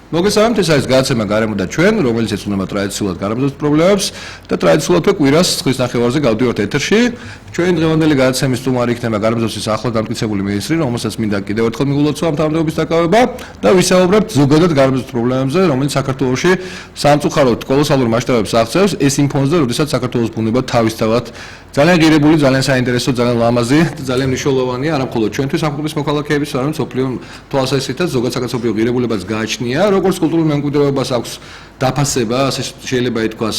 მოგესალმებით, ეს არის გადაცემა გარემო და ჩვენ, რომელიც ეძღვნება ტრადიციულად გარემოს პრობლემებს და ტრადიციულად კვირას 9-ის ნახევარზე გავდივართ ეთერში. ჩვენი დღევანდელი გადაცემის სტუმარი იქნება გარემოს ახლად დამტკიცებული მინისტრი, რომელსაც მინდა კიდევ ერთხელ მიგულოცვა ამ თანამდებობის დაკავება და ვისაუბრებთ ზოგადად გარემოს პრობლემებზე, რომელიც საქართველოში სამწუხაროდ კოლოსალურ მასშტაბებს აღწევს. ეს იმ ფონზე, როდესაც საქართველოს ბუნება თავისთავად ძალიან ღირებული, ძალიან საინტერესო, ძალიან ლამაზი და ძალიან მნიშვნელოვანია, არა მხოლოდ ჩვენთვის სამხატვრის მოქალაქეების, არამედ მსოფლიო თვალსაზრისითაც ზოგად საქართველოს ღირებულებას გააჩნია, როგორც კულტურულ მემკვიდრეობას აქვს დაფასება, ასე შეიძლება ითქვას,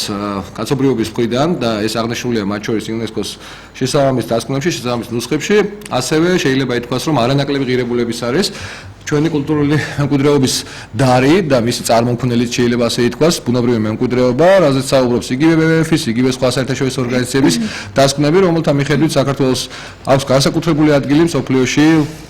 კაცობრიობის მხრიდან და ეს აღნიშნულია მათ შორის იუნესკოს შესაბამის დასკვნებში, შესაბამის ნუსხებში, ასევე შეიძლება ითქვას, რომ არანაკლები ღირებულების არის ჩვენი კულტურული მემკვიდრეობის დარი და მისი წარმომქმნელიც შეიძლება ასე ითქვას, ბუნებრივი მემკვიდრეობა, რაზეც საუბრობს იგივე WWF-ის, იგივე სხვა საერთაშორისო ორგანიზაციების დასკვნები, რომელთა მიხედვით საქართველოს აქვს განსაკუთრებული ადგილი მსოფლიოში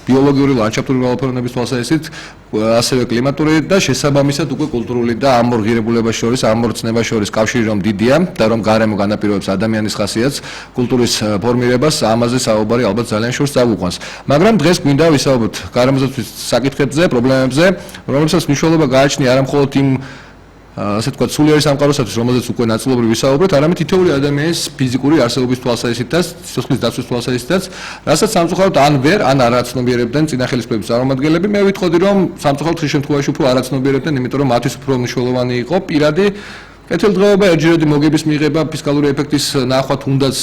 ბიოლოგიური ლანდშაფტური მრავალფეროვნების თვალსაზრისით, ასევე კლიმატური და შესაბამისად უკვე კულტურული და ამ ორ ღირებულებას შორის, ამ ორ ცნებას შორის კავშირი რომ დიდია და რომ გარემო განაპირობებს ადამიანის ხასიათს, კულტურის ფორმირებას, ამაზე საუბარი ალბათ ძალიან შორს წაგვიყვანს. მაგრამ დღეს გვინდა ვისაუბროთ გარემოსთვის საკითხებზე, პრობლემებზე, რომლებსაც მნიშვნელობა გააჩნია არა მხოლოდ იმ ასე თქვა სულიერი სამყაროსათვის, რომელზეც უკვე ნაწილობრივ ვისაუბრეთ, არამედ თითოეული ადამიანის ფიზიკური არსებობის თვალსაზრისითაც, სიცოცხლის დაცვის თვალსაზრისითაც, რასაც სამწუხაროდ ან ვერ, ან არ აცნობიერებდნენ წინახელისფერების წარმომადგენლები. მე ვიტყოდი, რომ სამწუხაროდ ხშირ შემთხვევაში უფრო არ აცნობიერებდნენ, იმიტომ რომ მათთვის უფრო მნიშვნელოვანი იყო პირადი კეთილდღეობა, ერთჯერადი მოგების მიღება, ფისკალური ეფექტის ნახვა, თუნდაც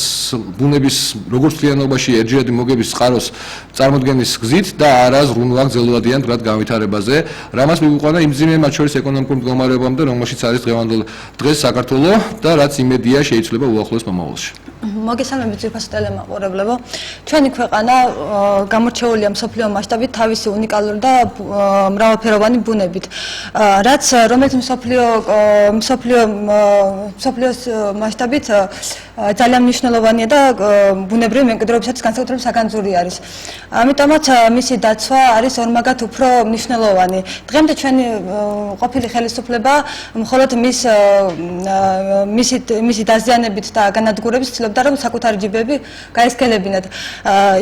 ბუნების როგორც მთლიანობაში ერთჯერადი მოგების წყაროს წარმოქმნის გზით და არა ზრუნვა გრძელვადიან მდგრად განვითარებაზე. რამაც მივიყვანა იმ მძიმე მათ შორის ეკონომიკურ მდგომარეობამდე, რომელშიც არის დღევანდელ დღეს საქართველო და რაც იმედია შეიძლება უახლოეს მომავალში. მოგესალმებით ძირფასო ტელემაყურებლებო. ჩვენი ქვეყანა გამორჩეულია მსოფლიო მასშტაბით თავისი უნიკალური და მრავალფეროვანი ბუნებით. რაც რომელიც მსოფლიოს მასშტაბით ძალიან მნიშვნელოვანია და ბუნებრივი მემკვიდრეობისათვის განსაკუთრებით საგანძური არის. ამიტომაც მისი დაცვა არის ორმაგად უფრო მნიშვნელოვანი. დღემდე ჩვენი ყოფილი ხელისუფლება მხოლოდ მისი დაზიანებით და განადგურებით ცდილობდა რომ საკუთარი ჯიბები გაესქელებინათ.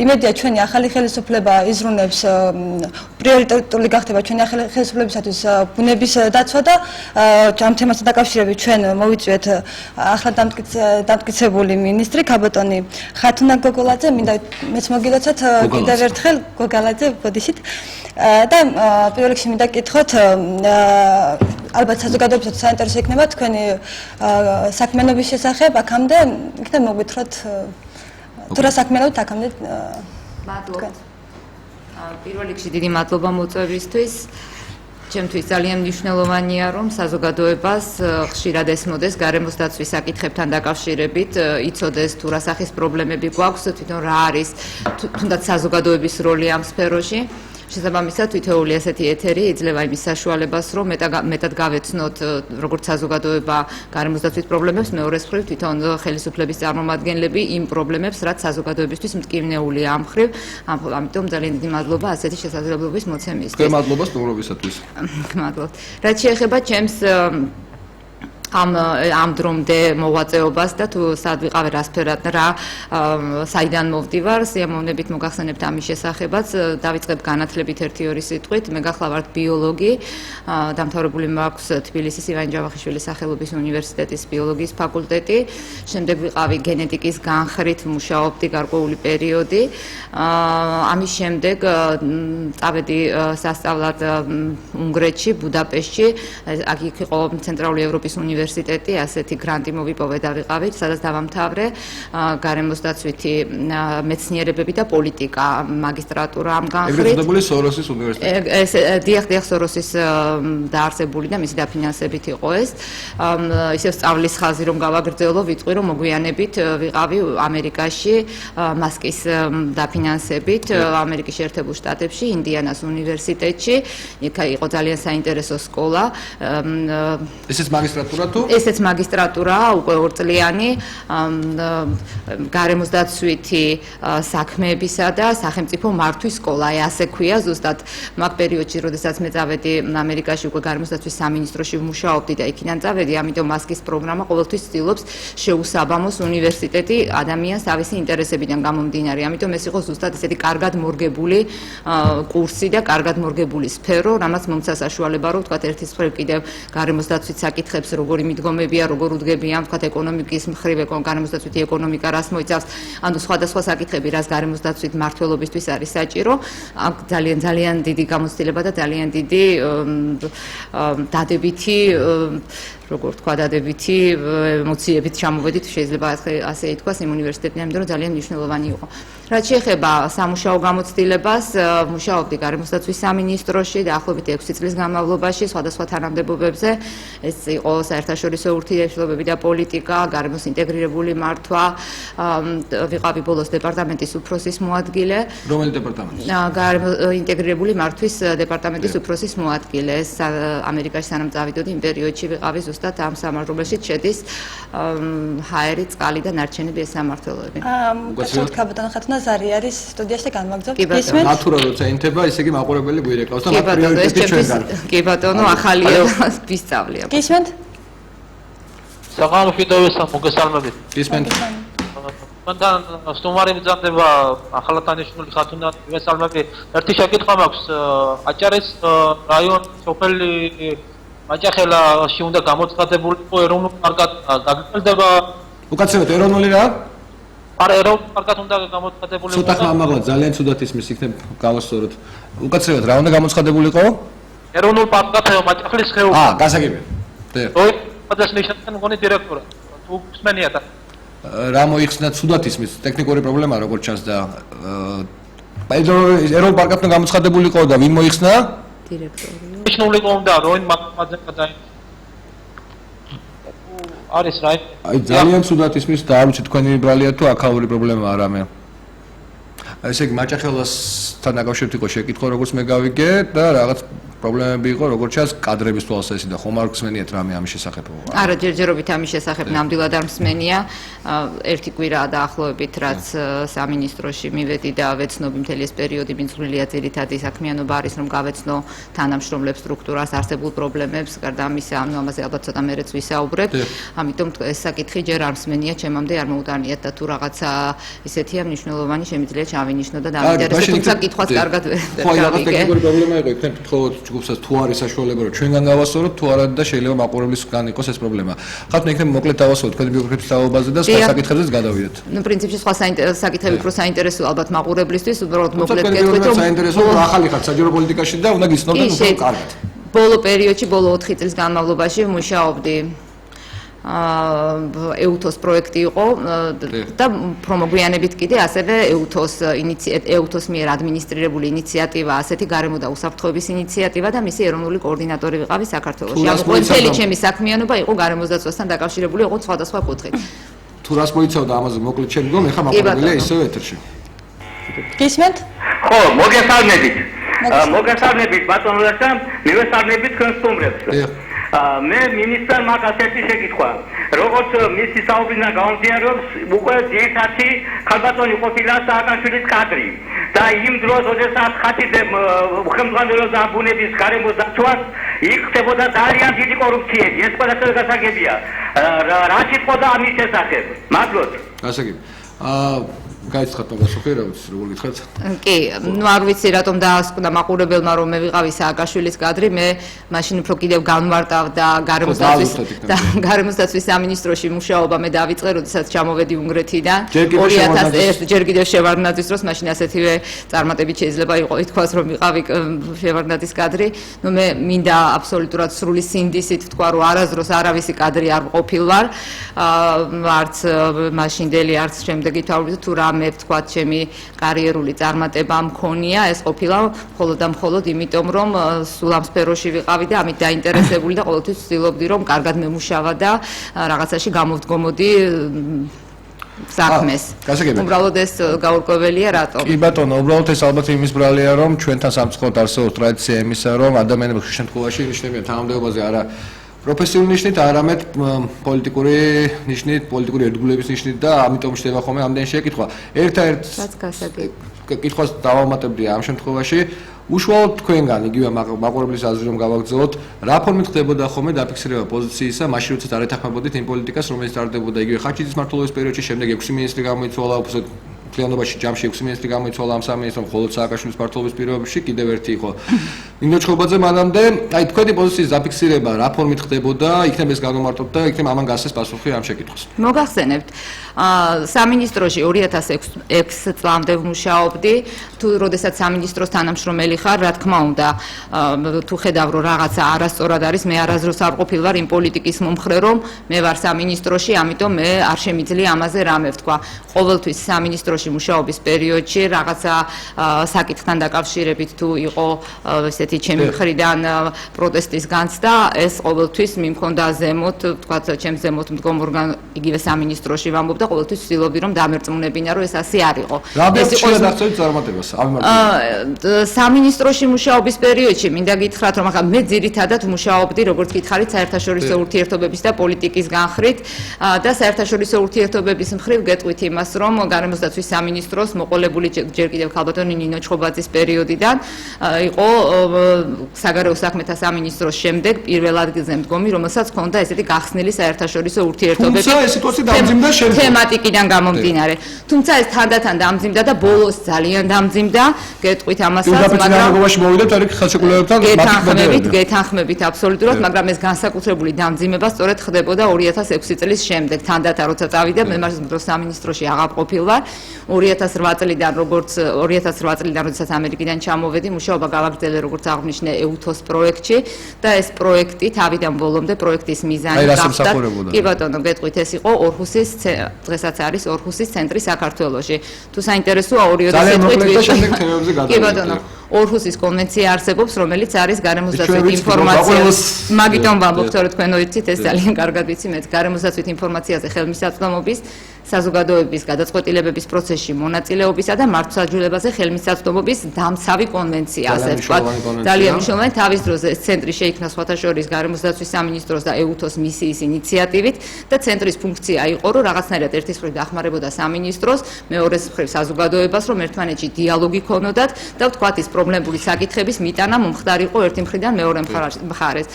იმედია ჩვენი ახალი ხელისუფლება იზრუნებს პრიორიტეტული გახდება ჩვენი ახალი ხელისუფლებისათვის ბუნების დაცვა და ამ თემასთან დაკავშირებით ჩვენ მოვიწვიეთ ახლად დამტკიცებული მინისტრი ქაბატონი ხათუნა გოგოლაძე, მინდა მეც მოგილოცოთ კიდევ ერთხელ გოგოლაძე ბოდიშით და პირველ რიგში მინდა გკითხოთ ალბათ საზოგადოებისათვის საინტერესო იქნება თქვენი საქმიანობის შესახებ აქამდე, იქნებ მოგვითხრათ თუ რა საქმიანობით აქამდე. მადლობთ. პირველ რიგში დიდი მადლობა მოწვევისთვის. ჩემთვის ძალიან მნიშვნელოვანია, რომ საზოგადოებას ხშირად ესმოდეს გარემოს დაცვის საკითხებთან დაკავშირებით, იცოდეს თუ რა სახის პრობლემები გვაქვს, თვითონ რა არის თუნდაც საზოგადოების როლი ამ სფეროში. შესაბამისად, თითოეული ასეთი ეთერი იძლევა იმის საშუალებას, რომ მეტად გავეცნოთ როგორც საზოგადოება გარემოს დაცვის პრობლემებს, მეორეს მხრივ თვითონ ხელისუფლების წარმომადგენლები იმ პრობლემებს, რაც საზოგადოებისთვის მტკივნეულია ამ მხრივ. ამიტომ ძალიან დიდი მადლობა ასეთი შესაძლებლობის მოცემისთვის. მადლობა სტუმრობისათვის. მადლობთ. რაც შეეხება ჩემს ამ დრომდე მოვაწეობას და თუ სად ვიყავ რა საიდან მოვდივარ, სიამოვნებით მოგახსენებთ ამის შესახებაც, დავიწყებ განათლებით 1-2 სიტყვით. მე გახლავართ ბიოლოგი, დამთავრებული მაქვს თბილისის ივანე ჯავახიშვილის სახელობის უნივერსიტეტის ბიოლოგიის ფაკულტეტი. შემდეგ ვიყავი გენეტიკის განხრით, მუშაობდი გარკვეული პერიოდი. ამის შემდეგ წავედი სასწავლად უნგრეთში, ბუდაპეშტში, აქ იყო ცენტრალური ევროპის უნივერსიტეტი, ასეთი გრანტი მოვიპოვე და ვიყავით, სადაც დავამთავრე გარემოს დაცვითი მეცნიერებები და პოლიტიკა მაგისტრატურა ამ განხრით. ეგრეთ წოდებული სოროსის უნივერსიტეტი. დიახ, სოროსის დაარსებული და მისი დაფინანსებით იყო ეს. ისევ სწავლის ხაზი რომ გავაგრძელო, ვიტყვი რომ მოგვიანებით ვიყავი ამერიკაში მასკის დაფინანსებით, ამერიკის შეერთებულ შტატებში, ინდიანას უნივერსიტეტში. იქ იყო ძალიან საინტერესო სკოლა. ესეც მაგისტრატურა თუ? ესეც მაგისტრატურაა, უკვე 2 წლიანი, გარემოს დაცვითი საქმეებისა და სახელმწიფო მართვის სკოლა. ასე ქვია ზუსტად მაგ პერიოდში, როდესაც მე წავედი ამერიკაში, უკვე გარემოს დაცვის სამინისტროში ვმუშაობდი და იქიდან წავედი, ამიტომ მასკის პროგრამა ყოველთვის ცდილობს შეუსაბამოს უნივერსიტეტი ადამიანს თავისი ინტერესებიდან გამომდინარე. ამიტომ ეს იყო ზუსტად ესეთი კარგად მორგებული კურსი და კარგად მორგებული სფერო, რამაც მომცა საშუალება, რომ თქვათ ერთის მხრივ კიდევ გარემოს დაცვით საკითხებს როგორი მიდგომებია, როგორ უდგებიან, თქვათ ეკონომიკის მხრივ გარემოს დაცვითი ეკონომიკა რას მოიცავს, ანუ სხვადასხვა საკითხები, რაც გარემოს დაცვით მმართველობისთვის არის საჭირო. ძალიან დიდი გამოცდილება და ძალიან დიდი დადებითი როგორ თქვა დადებითი ემოციებით ჩამოვედით, შეიძლება ასე ითქვას იმ უნივერსიტეტიდან, იმიტომ რომ ძალიან მნიშვნელოვანი იყო. რაც შეეხება სამუშაო გამოცდილებას, მუშაობდი გარემოს დაცვის სამინისტროში დაახლოებით 6 წლის განმავლობაში სხვადასხვა თანამდებობებზე. ეს იყო საერთაშორისო ურთიერთობები და პოლიტიკა, გარემოს ინტეგრირებული მართვა, ვიყავი ბოლოს დეპარტამენტის უფროსის მოადგილე. რომელი დეპარტამენტი? გარემოს ინტეგრირებული მართვის დეპარტამენტის უფროსის მოადგილე. ეს ამერიკაში სანამ წავიდოდი იმ პერიოდში ვიყავი ზუსტად ამ სამართლებაში შედის ჰაერი, წყალი და ნარჩენები ეს სამმართველოები. გასულ კაპიტან ხათუნა ზარი არის სტუდიაში და განმაგზავნებთ. გისმენთ? ნატურა როცა ინთება, ესე იგი მაყურებელი გვირეკავს და მათ პრიორიტეტი ჩვენ გන්න. კი ბატონო, ახალია და ვისწავლია. გისმენთ? საღამოშიდოვესა მოგესალმებით. გისმენთ? მანდან სტუმარი მზადდება ახალათანიშვილი ხათუნა მოგესალმები. ერთი შეკითხვა მაქვს. აჭარის რაიონის სოფელი მაჭახელაში უნდა გამოცხადებულიყო ეროვნულ პარკად გაგრძელდება. უკაცრავად ეროვნული რა? არა, ეროვნულ პარკად უნდა გამოცხადებულიყო. ცოტა ხმა ამაღლა ძალიან ცუდად ისმის იქნებ გავასწოროთ. უკაცრავად რა უნდა გამოცხადებულიყო? ეროვნულ პარკად მაჭახელის ხეობა. გასაგებია. როი ფადას ნიშნავენ მგონი დირექტორა. თუ მსმენიათ. რა მოიხსნა ცუდად ისმის ტექნიკური პრობლემა როგორც ჩანს და ეროვნულ პარკად უნდა გამოცხადებულიყო და ვინ მოიხსნა? დირექტორი. ნიშნულიყო უნდა როინ მაგმაძე გადაი. არის რა? აი ძალიან ცუდად ისმის და არ ვიცი თქვენი ბრალია თუ აქაური პრობლემაა რამე. ესე იგი მაჭახელასთან დაკავშირებით იყო შეკითხვა როგორც მე გავიგე და რაღაც პრობლემები იყო როგორც ჩანს კადრების თვალსაზრისით და ხომ არ გსმენიათ რამე ამის შესახებ? არა, ჯერჯერობით ამის შესახებ ნამდვილად არ მსმენია. ერთი კვირაა დაახლოებით, რაც სამინისტროში მივედი და ვეცნობი მთელი ეს პერიოდი მიწვრილია ძირითადი საქმიანობა არის, რომ გავეცნო თანამშრომლებს სტრუქტურას, არსებულ პრობლემებს, გარდა ამისა, ამაზე ალბათ ცოტა მერეც ვისაუბრებ. ამიტომ ეს საკითხი ჯერ არ მსმენია, ჩემამდე არ მოუტანიათ და თუ რაღაცა ისეთია მნიშვნელოვანი შემიძლია ჩავინიშნო და დამინტერესო, თუმცა კითხვას კარგად ვერ ხო, რაღაც ტექნიკური პრობლემა იყო, იქნებ თხოვოთ ჯგუფსაც თუ არის საშუალება რომ ჩვენგან გავასწოროთ, თუ არა და შეიძლება მაყურებლისგან იყოს ეს პრობლემა. ხათუნა იქნებ მოკლედ დავასწოროთ თქვენი ბიოგრაფიის თაობაზე და სხვა საკითხებზეც გადავიდეთ. ნუ პრინციპში სხვა საკითხები უფრო საინტერესო ალბათ მაყურებლისთვის, უბრალოდ მოკლედ გეტყვით რომ საინტერესო რომ ახალი ხარ საჯარო პოლიტიკაში და უნდა გიცნობდნენ უფრო კარგად. ბოლო პერიოდში, ბოლო 4 წლის განმავლობაში მუშაობდი ეუთოს პროექტი იყო და პრომოგვიანებით კიდე ასევე ეუთოს მიერ ადმინისტრირებული ინიციატივა, ასეთი გარემო და უსაფრთხოების ინიციატივა და მისი ეროვნული კოორდინატორი ვიყავი საქართველოში. ანუ ყველი ჩემი საქმიანობა იყო გარემოს დაცვასთან დაკავშირებული, იყო სხვადასხვა კუთხით. თუ რას მოიცავდა ამაზე მოკლედ ჩემ გომ, ეხლა მაყურებელია ისევ ეთერში. გისმენთ? ხო, მოგესალმებით ბატონო და მივესალმებით თქვენ სტუმრებს. მე მინისტრ მაგას ერთი შეკითხვა. როგორც მისი საუბრიდან გამომდინარეობს, უკვე ძირითადი ხალბატონი ყოფილა სააკაშვილის კადრი და იმ დროს, როდესაც ხათიძე ხელმძღვანელობდა ბუნების გარემოს დაცვას, იქ ხდებოდა ძალიან დიდი კორუფციები. ეს ყველაფერი გასაგებია. რა სიტყვა ამის შესახებ? მადლობთ. გასაგები. გაიცხადოთ მაგასოხი რა ვიცი როგორ გითხრათ? კი, ნუ არ ვიცი რატომ დაასკვნა მაყურებელმა რომ მე ვიყავი სააკაშვილის კადრი, მე მაშინ უფრო კიდევ განვარტავდა გარემოს დაცვის სამინისტროში მუშაობა მე დავიწყე, როდესაც ჩამოვედი უნგრეთიდან 2001 ჯერ კიდევ შევარდნაძის დროს, მაშინ ასეთივე წარმატებით შეიძლება ითქვას რომ ვიყავი შევარდნაძის კადრი. ნუ მე მინდა აბსოლუტურად სრული სინდისით ვთქვა რომ არასდროს არავისი კადრი არ ყოფილვარ, არც მაშინდელი, არც შემდეგი თავი თუ რა მე ვთქვათ ჩემი კარიერული წარმატება მქონია, ეს ყოფილა მხოლოდ და მხოლოდ იმიტომ რომ სულ ამ სფეროში ვიყავი და ამით დაინტერესებული და ყოველთვის ვცდილობდი რომ კარგად მემუშავა და რაღაცაში გამოვდგომოდი საქმეს. უბრალოდ ეს გაურკვეველია რატომ? კი ბატონო, უბრალოდ ეს ალბათ იმის ბრალია რომ ჩვენთან სამწუხაროდ არსებობს ტრადიცია იმისა რომ ადამიანები ხშირ შემთხვევაში ნიშნებიან თანამდებობაზე არა პროფესიული ნიშნით, არამედ პოლიტიკური ნიშნით, პოლიტიკური ერთგულების ნიშნით და ამიტომ შევება ხოლმე ამდენი შეკითხვა. ერთ-ერთ კითხვას დავამატებდი ამ შემთხვევაში, უშუალოდ თქვენგან იგივე მაყურებლის აზრი რომ გავაგრძელოთ, რა ფორმით ხდებოდა ხოლმე დაფიქსირება პოზიციისა, მაშინ როდესაც არ ეთანხმებოდით იმ პოლიტიკას, რომელიც ტარდებოდა იგივე ხაჩიძის მმართველობის პერიოდში, შემდეგ 6 მინისტრი გამოიცვალა, უბრალოდ კლიანობაში ჯამში 6 მინისტრი გამოიცვალა ამ სამინისტრომ, ხოლო სააკაშვილის მმართველობის პირობებში კიდევ ერთი იყო. ნინო ჩხობაძე მანამდე, აი თქვენი პოზიციის დაფიქსირება რა ფორმით ხდებოდა, იქნებ ეს განმარტოთ და იქნებ ამან გასცეს პასუხი ამ შეკითხვას. მოგახსენებთ, სამინისტროში 2006 წლამდე ვმუშაობდი, თუ როდესაც სამინისტროს თანამშრომელი ხარ, რა თქმა უნდა, თუ ხედავ რომ რაღაცა არასწორად არის, მე არასდროს არ ყოფილ ვარ იმ პოლიტიკის მომხრე, რომ მე ვარ სამინისტროში, ამიტომ მე არ შემიძლია ამაზე რამე ვთქვა. ყოველთვის სამინისტროში მუშაობის პერიოდში რაღაცა საკითხთან დაკავშირებით თუ იყო ესეთი ჩემი მხრიდან პროტესტის განცდა, ეს ყოველთვის მიმქონდა ზემოთ, თქვათ ჩემს ზემოთ მდგომ ორგანო იგივე სამინისტროში ვამბობ და ყოველთვის ვცდილობდი რომ დამერწმუნებინა რომ ეს ასე არ იყო. ეს იყო დახცევით წარმატებას. სამინისტროში მუშაობის პერიოდში მინდა გითხრათ რომ ახლა მე ძირითადად მუშაობდი როგორც გითხარით საერთაშორისო ურთიერთობების და პოლიტიკის განხრით და საერთაშორისო ურთიერთობების მხრივ გეტყვით იმას რომ გარემოსდაცვის სამინისტროს მოყოლებული ჯერ კიდევ ქალბატონი ნინო ჩხობაძის პერიოდიდან იყო საგარეო საქმეთა სამინისტროს შემდეგ პირველ ადგილზე მდგომი, რომელსაც ჰქონდა ესეთი გახსნილი საერთაშორისო ურთიერთობების თემატიკიდან გამომდინარე. თუმცა ეს თანდათან დამძიმდა და ბოლოს ძალიან დამძიმდა, გეტყვით ამასაც, გეთანხმებით აბსოლუტურად, მაგრამ ეს განსაკუთრებული დამძიმება სწორედ ხდებოდა 2006 წლის შემდეგ, თანდათან როცა წავიდა, მე მას სამინისტროში აღარ ყოფილ ვარ. 2008 წლიდან როდესაც ამერიკიდან ჩამოვედი, მუშაობა გავაგრძელე როგორც აღნიშნე EUTOS პროექტში და ეს პროექტი თავიდან ბოლომდე პროექტის მიზანი გახდა. კი ბატონო, გეტყვით, ეს იყო ორჰუსის დღესაც არის ორჰუსის ცენტრი საქართველოში. თუ საინტერესოა 2011 კი ბატონო, ორჰუსის კონვენცია არსებობს, რომელიც არის გარემოსდაცვით ინფორმაციას. მაგიტომ ვამბობ, თორე თქვენ ვიცით, ეს ძალიან კარგად ვიცი, მე გარემოსდაცვით ინფორმაციაზე ხელმისაწვდომობის საზოგადოების გადაწყვეტილებების პროცესში მონაწილეობისა და მართლმსაჯულებაზე ხელმისაწვდომობის დამცავი კონვენცია, ასე ვთქვათ. ძალიან მნიშვნელოვანი, თავის დროზე ეს ცენტრი შეიქმნა სხვათა შორის გარემოსდაცვის სამინისტროს და EUTOS მისიის ინიციატივით და ცენტრის ფუნქცია იყო, რომ რაღაცნაირად ერთის მხრივ დახმარებოდა სამინისტროს, მეორეს მხრივ საზოგადოებას, რომ ერთმანეთში დიალოგი ქონოდათ და ვთქვათ ის პრობლემური საკითხების მიტანა მომხდარიყო ერთი მხრიდან მეორე მხარეს.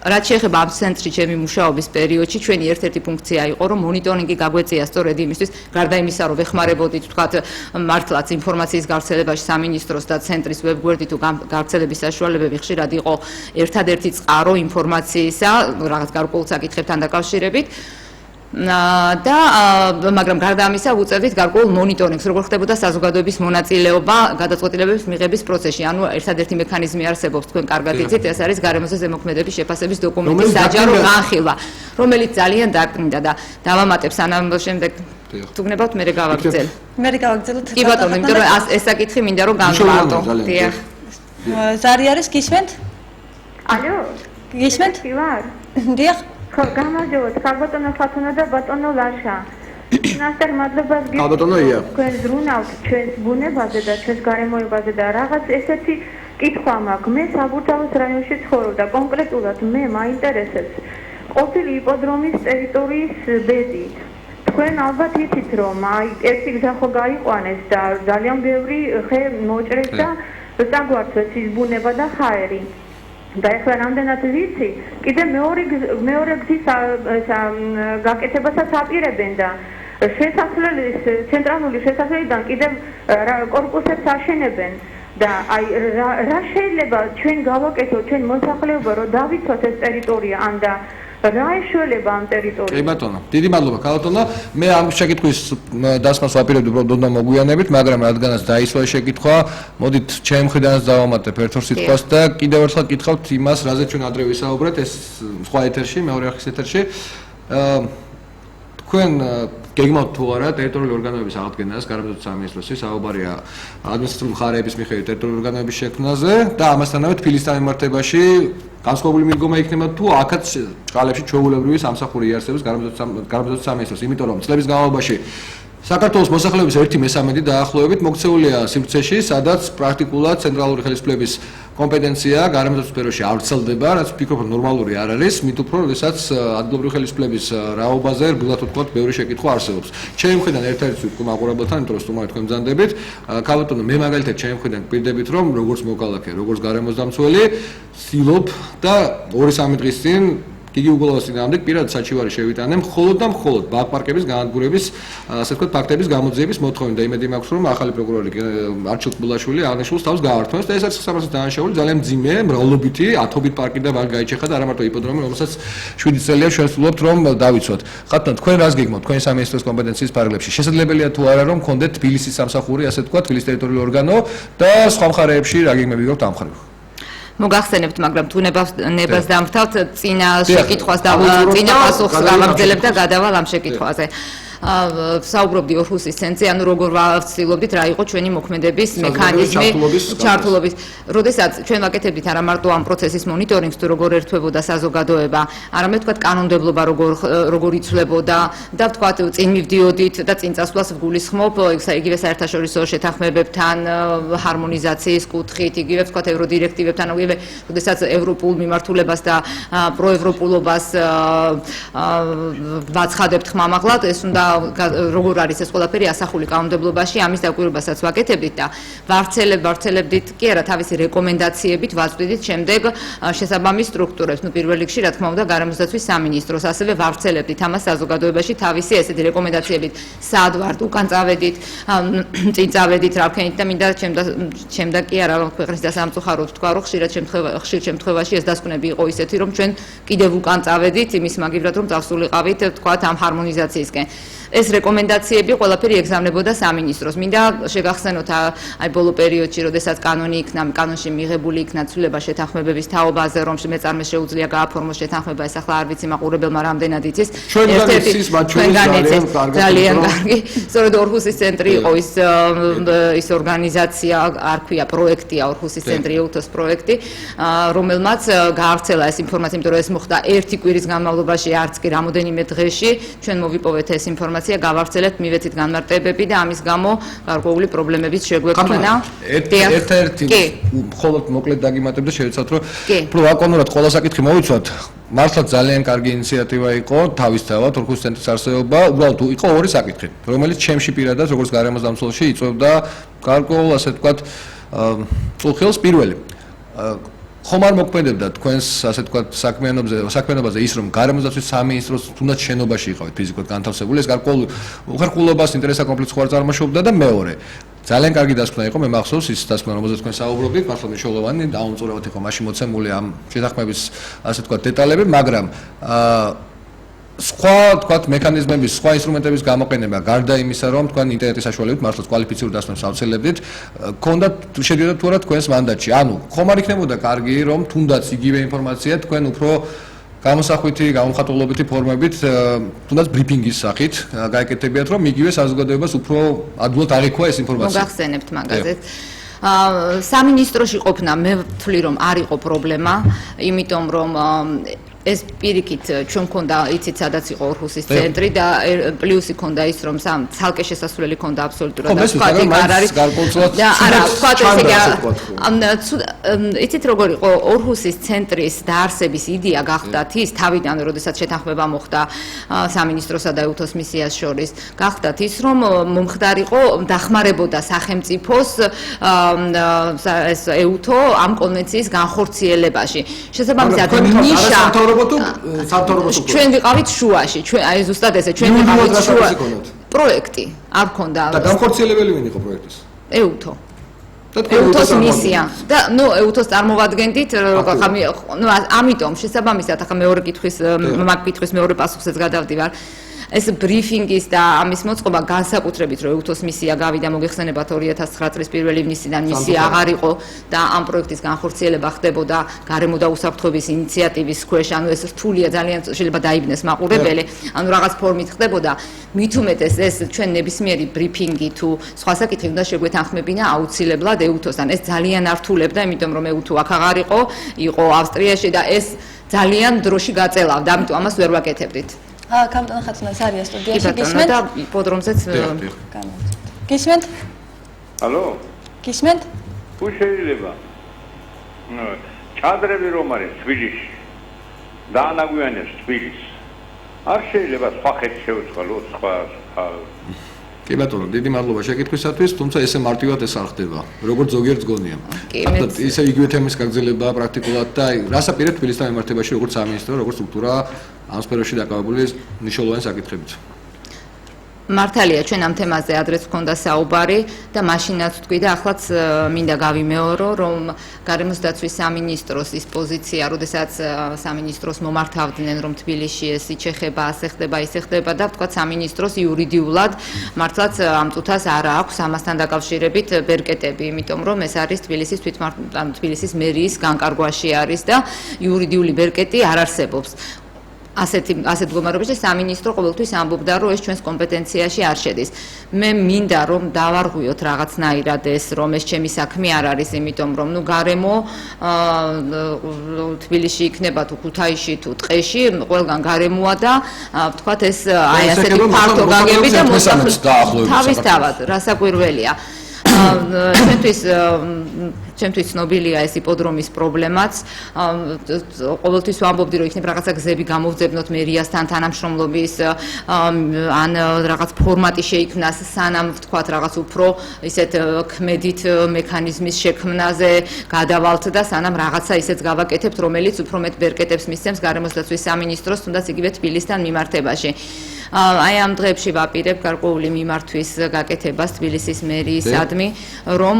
რაც შეეხება ამ ცენტრში ჩემი მუშაობის პერიოდში, ჩვენი ერთ-ერთი ფუნქცია იყო, რომ მონიტორინგი გაგვეწია სწორედ იმისთვის, გარდა იმისა, რომ ვეხმარებოდით, ვთქვათ, მართლაც ინფორმაციის გავრცელებაში სამინისტროს და ცენტრის ვებგვერდით თუ გავრცელების საშუალებები ხშირად იყო ერთადერთი წყარო ინფორმაციისა, რაღაც გარკვეულ საკითხებთან დაკავშირებით. და მაგრამ გარდა ამისა უწევდით გარკვეულ მონიტორინგს, როგორ ხდებოდა საზოგადოების მონაწილეობა გადაწყვეტილებების მიღების პროცესში. ანუ ერთადერთი მექანიზმი არსებობს, თქვენ კარგად იცით, ეს არის გარემოზე ზემოქმედების შეფასების დოკუმენტის საჯარო განხილვა, რომელიც ძალიან დაკნინდა და დავამატებ სანამ შემდეგ თუ გნებავთ მე გავაგრძელ. მე გავაგრძელოთ. კი ბატონო, იმიტომ რომ ეს საკითხი მინდა რომ განვარტო. დიახ. ზარი არის გისმენთ? ალო? გისმენთ? დიახ. ხო, გამარჯობათ, ქალბატონო ფათუნა და ბატონო ლაშა. ნასტერ მადლობას გისმენთ. თქვენ ზრუნავთ ჩვენს ბუნებაზე და ჩვენს გარემოებაზე და რაღაც ესეთი კითხვა მაქვს. მე საბურთალოს რაიონში ცხოვრობ და კონკრეტულად მე მაინტერესებს ყოფილი იპოდრომის ტერიტორიის ბედი. თქვენ ალბათ იცით რომ აი ერთი გზა ხო გაიყვანეს და ძალიან ბევრი ხე მოჭრეს და წაგვართვეს ის ბუნება და ჰაერი. და ეხლა რამდენად ვიცი, კიდე მეორე გზის გაკეთებასაც აპირებენ და შესასვლელის ცენტრალური შესასვლელიდან კიდევ კორპუსებს აშენებენ და აი რა შეიძლება ჩვენ გავაკეთოთ ჩვენ მოსახლეობა რომ დავიცვათ ეს ტერიტორია ან და რა ეშველება ამ ტერიტორიას? კი ბატონო, დიდი მადლობა ქალბატონო. მე ამ შეკითხვის დასმას ვაპირებდი უბრალოდ მოგვიანებით, მაგრამ რადგანაც დაისვა შეკითხვა, მოდით ჩემი მხრიდანაც დავამატებ ერთ-ორ სიტყვას და კიდევ ერთხელ გითხავთ იმას, რაზე ჩვენ ადრე ვისაუბრეთ, ეს სხვა ეთერში, მეორე არხის ეთერში. თქვენ გეგმავთ თუ არა ტერიტორიული ორგანოების აღდგენას გარემოსდაცვის სამინისტროსი, საუბარია ადმინისტრაციული მხარეების მიხედვით ტერიტორიული ორგანოების შექმნაზე და ამასთანავე თბილისთან მიმართებაში განსხვავებული მიდგომა იქნება თუ აქაც ჭყალებში ჩვეულებრივი სამსახური იარსებებს გარემოსდაცვის სამინისტროს, იმიტომ რომ წლების განმავლობაში საქართველოს მოსახლეობის 1/13 დაახლოებით მოქცეულია სივრცეში, სადაც პრაქტიკულად ცენტრალური ხელისუფლების კომპეტენცია გარემოს სფეროში არ ვრცელდება, რაც ვფიქრობ ნორმალური არ არის, მით უფრო როდესაც ადგილობრივი ხელისუფლების რაობაზე რბილად ვთქვათ, ბევრი შეკითხვა არსებობს. ჩემი მხრიდან ერთ-ერთი ვთქვი მაყურებელთან, იმიტომ რომ სტუმარი თქვენ მზადებით, ქალბატონო მე მაგალითად ჩემი მხრიდან გვირდებით, რომ როგორც მოქალაქე, როგორც გარემოს დამცველი, ვცდილობ და 2-3 დღის წინ გიგი უგოლოვას წინააღმდეგ პირადად საჩივარი შევიტანე მხოლოდ და მხოლოდ ბაღ-პარკების განადგურების, ასე ვთქვათ, ფაქტების გამოძიების მოთხოვნით და იმედი მაქვს, რომ ახალი პროკურორი არჩილ კბილაშვილი აღნიშნულს თავს გაართმევს და ეს არის სამართლის დანაშაული ძალიან მძიმე, მრავლობითი, ათობით პარკი და ბაღი გაიჩეხა და არა მარტო იპოდრომი, რომელსაც 7 წელია ჩვენ ვსულობთ რომ დავიცვათ. ხათუნა თქვენ რას გეგმავთ თქვენი სამინისტროს კომპეტენციის ფარგლებში? შესაძლებელია თუ არა რომ გქონდეთ თბილისის სამსახური, ასე ვთქვათ, თბილისის ტერიტორიული ორგანო და სხვა მხარეებში რა გეგმები გაქვთ ამ მხრივ? მოგახსენებთ, მაგრამ თუ ნებას დამთავრდით, წინა შეკითხვას და წინა პასუხს გავაგრძელებ და გადავალ ამ შეკითხვაზე. საუბრობდი ორჰუსის ცენტრზე, ანუ როგორ ვაცდილობდით რა იყო ჩვენი მოქმედების მექანიზმი, ჩართულობის. როდესაც ჩვენ ვაკეთებდით არა მარტო ამ პროცესის მონიტორინგს, თუ როგორ ერთვებოდა საზოგადოება, არამედ თქვათ კანონმდებლობა როგორ იცვლებოდა და თქვათ წინ მივდიოდით და წინ წასვლას ვგულისხმობ იგივე საერთაშორისო შეთანხმებებთან ჰარმონიზაციის კუთხით, იგივე თქვათ ევროდირექტივებთან, იგივე როდესაც ევროპულ მიმართულებას და პროევროპულობას ვაცხადებთ ხმამაღლად, ეს უნდა როგორ არის ეს ყველაფერი ასახული კანონმდებლობაში, ამის დაკვირვებასაც ვაკეთებდით და ვავრცელებდით კი არა თავისი რეკომენდაციებით, ვაწვდით შემდეგ შესაბამის სტრუქტურებს, პირველ რიგში რა თქმა უნდა გარემოსდაცვის სამინისტროს, ასევე ვავრცელებდით ამას საზოგადოებაში თავისი ესეთი რეკომენდაციებით, სად ვართ, უკან წავედით, წინ წავედით, რა ვქენით და მინდა ჩემდა კი არა ქვეყნის დასამწუხაროდ ვთქვა, რომ ხშირ შემთხვევაში ეს დასკვნები იყო ისეთი, რომ ჩვენ კიდევ უკან წავედით იმის მაგივრად, რომ წავსულიყავით თქვათ ამ ჰარმონიზაციისკენ. ეს რეკომენდაციები ყველაფერი ეგზავნებოდა სამინისტროს. მინდა შეგახსენოთ აი ბოლო პერიოდში, როდესაც კანონში მიღებული იქნა ცვლილება შეთანხმებების თაობაზე, რომ მეწარმეს შეუძლია გააფორმოს შეთანხმება, ეს ახლა არ ვიცი მაყურებელმა რამდენად იცის. ძალიან კარგი. სწორედ ორჰუსის ცენტრი იყო ის ორგანიზაცია, არ ქვია პროექტია, ორჰუსის ცენტრი ეუთოს პროექტი, რომელმაც გაავრცელა ეს ინფორმაცია, იმიტომ რომ ეს მოხდა ერთი კვირის განმავლობაში, არც კი რამოდენიმე დღეში, ჩვენ მოვიპოვეთ ეს ინფორმაცია, გავავრცელებთ, მივეცით განმარტებები და ამის გამო გარკვეული პრობლემებიც შეგვექმნა. ერთ-ერთი მხოლოდ მოკლედ დაგიმატებ და შევეცადოთ, რომ უფრო ლაკონურად ყველა საკითხი მოვიცვათ. მართლა ძალიან კარგი ინიციატივა იყო, თავისთავად ორჰუსის ცენტრის არსებობა, უბრალოდ იყო ორი საკითხი, რომელიც ჩემში პირადად როგორც გარემოს დამცველში იწვევდა გარკვეულ, ასე ვთქვათ, წულხილს. პირველი ხომ არ მოქმედებდა თქვენს ასე ვთქვათ საქმიანობაზე ის რომ გარემოსდაცვის სამინისტროს თუნდაც შენობაში იყავით ფიზიკურად განთავსებული, ეს გარკვეულ უხერხულობას ინტერესთა კონფლიქტს ხوار წარმოშობდა და მეორე ძალიან კარგი დასკვნა იყო, მე მახსოვს ის დასკვნა, რომელზეც თქვენ საუბრობდით, მართლა მნიშვნელოვანი დაუმწურავად იყო მაშინ მოცემული ამ შეთანხმების ასე ვთქვათ დეტალები, მაგრამ სხვა თქვათ მექანიზმების, სხვა ინსტრუმენტების გამოყენება, გარდა იმისა, რომ თქვენ ინტერნეტის საშუალებით მართლაც კვალიფიციური დასკვნებს ავცელებდით, გქონდათ შედიოდა თუ არა თქვენს მანდატში. ანუ ხომ არ იქნებოდა კარგი, რომ თუნდაც იგივე ინფორმაცია თქვენ უფრო გამოსახვითი, გამომხატულობითი ფორმებით, თუნდაც ბრიფინგის სახით გაეკეთებიათ, რომ იგივე საზოგადოებას უფრო ადვილად აღიქვა ეს ინფორმაცია. მოგახსენებთ მაგაზეც. სამინისტროში ყოფნა მე ვთვლი რომ არ იყო პრობლემა, იმიტომ რომ ეს პირიქით ჩვენ მქონდა იცით სადაც იყო ორჰუსის ცენტრი და პლუსი მქონდა ის რომ ცალკე შესასვლელი მქონდა აბსოლუტურად და სხვა არ არის და არა თქვა ესე იცით როგორ იყო ორჰუსის ცენტრის დაარსების იდეა გახდათ ის თავიდან როდესაც შეთანხმება მოხდა სამინისტროსა და ეუთოს მისიას შორის გახდათ ის რომ მომხდარიყო დახმარებოდა სახელმწიფოს ეს ეუთო ამ კონვენციის განხორციელებაში შესაბამისად ნიშა ჩვენ ვიყავით შუაში, ჩვენ აი ზუსტად ესე, ჩვენ ვიყავით შუაში. პროექტი არ ქონდა. და განხორციელებელი ვინ იყო პროექტის? ეუთო. ეუთოს მისია. და ნუ ეუთოს წარმოვადგენდით, ნუ ამიტომ შესაბამისად ახლა მეორე კითხვის, მაგ კითხვის მეორე პასუხსაც გადავდივარ. ეს ბრიფინგის და ამის მოწყობა განსაკუთრებით რომ ეუთოს მისია გავიდა მოგეხსენებათ 2009 წლის 1 ივნისიდან მისია აღარ იყო და ამ პროექტის განხორციელება ხდებოდა გარემო და უსაფრთხოების ინიციატივის ქვეშ, ანუ ეს რთულია ძალიან შეიძლება დაიბნეს მაყურებელი, ანუ რაღაც ფორმით ხდებოდა. მით უმეტეს ეს ჩვენ ნებისმიერი ბრიფინგი თუ სხვა საკითხი უნდა შეგვეთანხმებინა აუცილებლად ეუთოსთან. ეს ძალიან ართულებდა, იმიტომ რომ ეუთო აქ აღარ იყო ავსტრიაში და ეს ძალიან დროში გაწელავდა, ამიტომ ამას ვერ ვაკეთებდით. კაპიტან ხათუნა სარია სტუდიაში გისმენთ და იპოდრომზეც გისმენთ? ალო? გისმენთ? თუ შეიძლება? ჭადრები რომ არის თბილისში დაანაგვიანებს თბილისს არ შეიძლება სხვა ხეთ შევწყალო სხვა კი ბატონო, დიდი მადლობა შეკითხვისათვის, თუმცა ესე მარტივად ეს არ ხდება, როგორც ზოგიერთ გონია. ხართ ისე იგივე თემის გაგრძელებაა პრაქტიკულად და აი, რას აპირებთ თბილისთან მიმართებაში, როგორც სამინისტრო, როგორც სტრუქტურა ამ სფეროში დაკავებული მნიშვნელოვანი საკითხებით. მართალია ჩვენ ამ თემაზე ადრეც გქონდა საუბარი და მაშინაც თქვი და ახლაც მინდა გავიმეორო რომ გარემოს დაცვის სამინისტროს ის პოზიცია, როდესაც სამინისტროს მომართავდნენ რომ თბილისში ეს იჩეხება, ასე ხდება, ისე ხდება და თქვა სამინისტროს იურიდიულად მართლაც ამ წუთას არ აქვს ამასთან დაკავშირებით ბერკეტები, იმიტომ რომ ეს არის თბილისის მერიის განკარგვაში არის და იურიდიული ბერკეტი არ არსებობს. ასეთ მდგომარეობაში სამინისტრო ყოველთვის ამბობდა, რომ ეს ჩვენს კომპეტენციაში არ შედის. მე მინდა რომ დავარღვიოთ რაღაცნაირად ეს, რომ ეს ჩემი საქმე არ არის, იმიტომ რომ გარემო თბილისში იქნება თუ ქუთაისში თუ ტყეში, ყველგან გარემოა და ვთქვათ ეს აი ასეთი ფართო გაგები და თავისთავად რასაკვირველია. ჩემთვის ცნობილია ეს იპოდრომის პრობლემაც. ყოველთვის ვამბობდი, რომ იქნება რაღაცა გზები გამოვძებნოთ მერიასთან თანამშრომლობის ან რაღაც ფორმატი შეიქმნას, სანამ ვთქვათ რაღაც უფრო ისეთ ქმედით მექანიზმის შექმნაზე გადავალთ და სანამ რაღაცა ისეც გავაკეთებთ, რომელიც უფრო მეტ ბერკეტებს მისცემს გარემოს დაცვის სამინისტროს, თუნდაც იგივე თბილისთან მიმართებაში. აი ამ დღეებში ვაპირებ გარკვეული მიმართვის გაკეთებას თბილისის მერიისადმი, რომ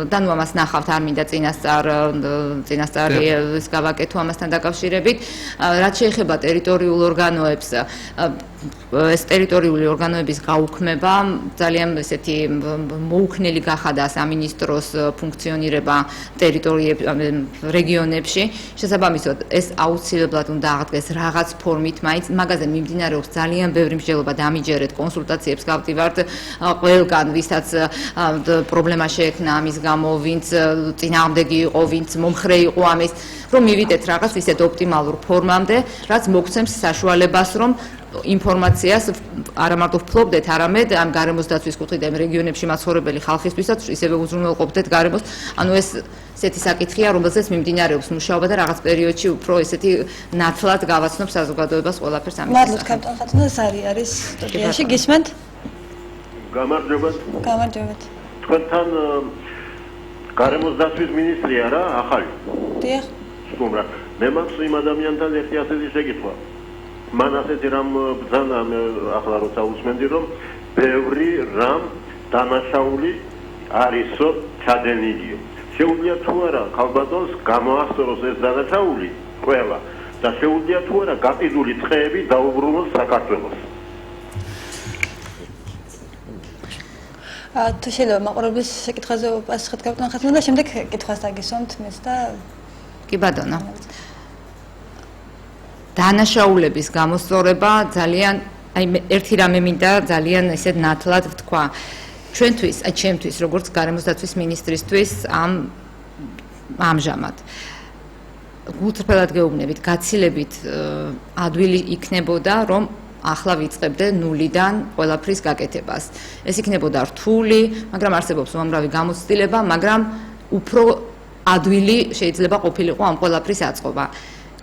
და ნუ ამას ნახავთ, არ მინდა წინასწარი ის გავაკეთო ამასთან დაკავშირებით, რაც შეეხება ტერიტორიულ ორგანოებს, ეს ტერიტორიული ორგანოების გაუქმება ძალიან ესეთი მოუქნელი გახადა სამინისტროს ფუნქციონირება რეგიონებში. შესაბამისად, ეს აუცილებლად უნდა აღდგეს რაღაც ფორმით, მაინც მაგაზე მიმდინარეობს ძალიან ბევრი მსჯელობა, დამიჯერეთ, კონსულტაციებს გავდივართ ყველგან, ვისაც პრობლემა შეექმნა ამის გამო, ვინც წინააღმდეგი იყო, ვინც მომხრე იყო ამის, რომ მივიდეთ რაღაც ისეთ ოპტიმალურ ფორმამდე, რაც მოგცემს საშუალებას, რომ ინფორმაციას არა მარტო ვფლობდეთ, არამედ ამ გარემოს დაცვის კუთხიდან რეგიონებში მაცხოვრებელი ხალხისთვისაც ისევე უზრუნველყოფდეთ გარემოს. ანუ ეს ესეთი საკითხია, რომელზეც მიმდინარეობს მუშაობა და რაღაც პერიოდში უფრო ესეთი ნათლად გავაცნობ საზოგადოებას ყველაფერს ამის. მადლობთ კაპიტან ხატუნა, ზარი არის სტუდიაში, გისმენთ? გამარჯობათ. გამარჯობათ. თქვენთან გარემოს დაცვის მინისტრია რა, ახალი? დიახ. სტუმრა. მე მაქვს იმ ადამიანთან ერთი ასეთი შეკითხვა. მან ასეთი რამ ბრძანა ახლა როცა უსმენდი რომ ბევრი რამ დანაშაული არისო ჩადენილია. შეუძლია თუ არა ხალბატონს გამოასწოროს ეს დანაშაული ყველა და შეუძლია თუ არა გაკიდული ტყეები დაუბრუნოს საქართველოს. თუ შეიძლება მაყურებლის შეკითხვაზე პასუხად კაპიტან ხატუნა და შემდეგ კითხვას დაგისვამთ მის და კი ბატონო. დანაშაულების გამოსწორება ძალიან აი ერთი რამე მინდა ძალიან ისეთ ნათლად ვთქვა. ჩვენთვის, აი ჩემთვის, როგორც გარემოს დაცვის მინისტრისთვის ამჟამად გულწრფელად გეუბნებით, გაცილებით ადვილი იქნებოდა, რომ ახლა ვიწყებდე ნულიდან ყველაფრის გაკეთებას. ეს იქნებოდა რთული, მაგრამ არსებობს უამრავი გამოცდილება, მაგრამ უფრო ადვილი შეიძლება ყოფილიყო ამ ყველაფრის აწყობა.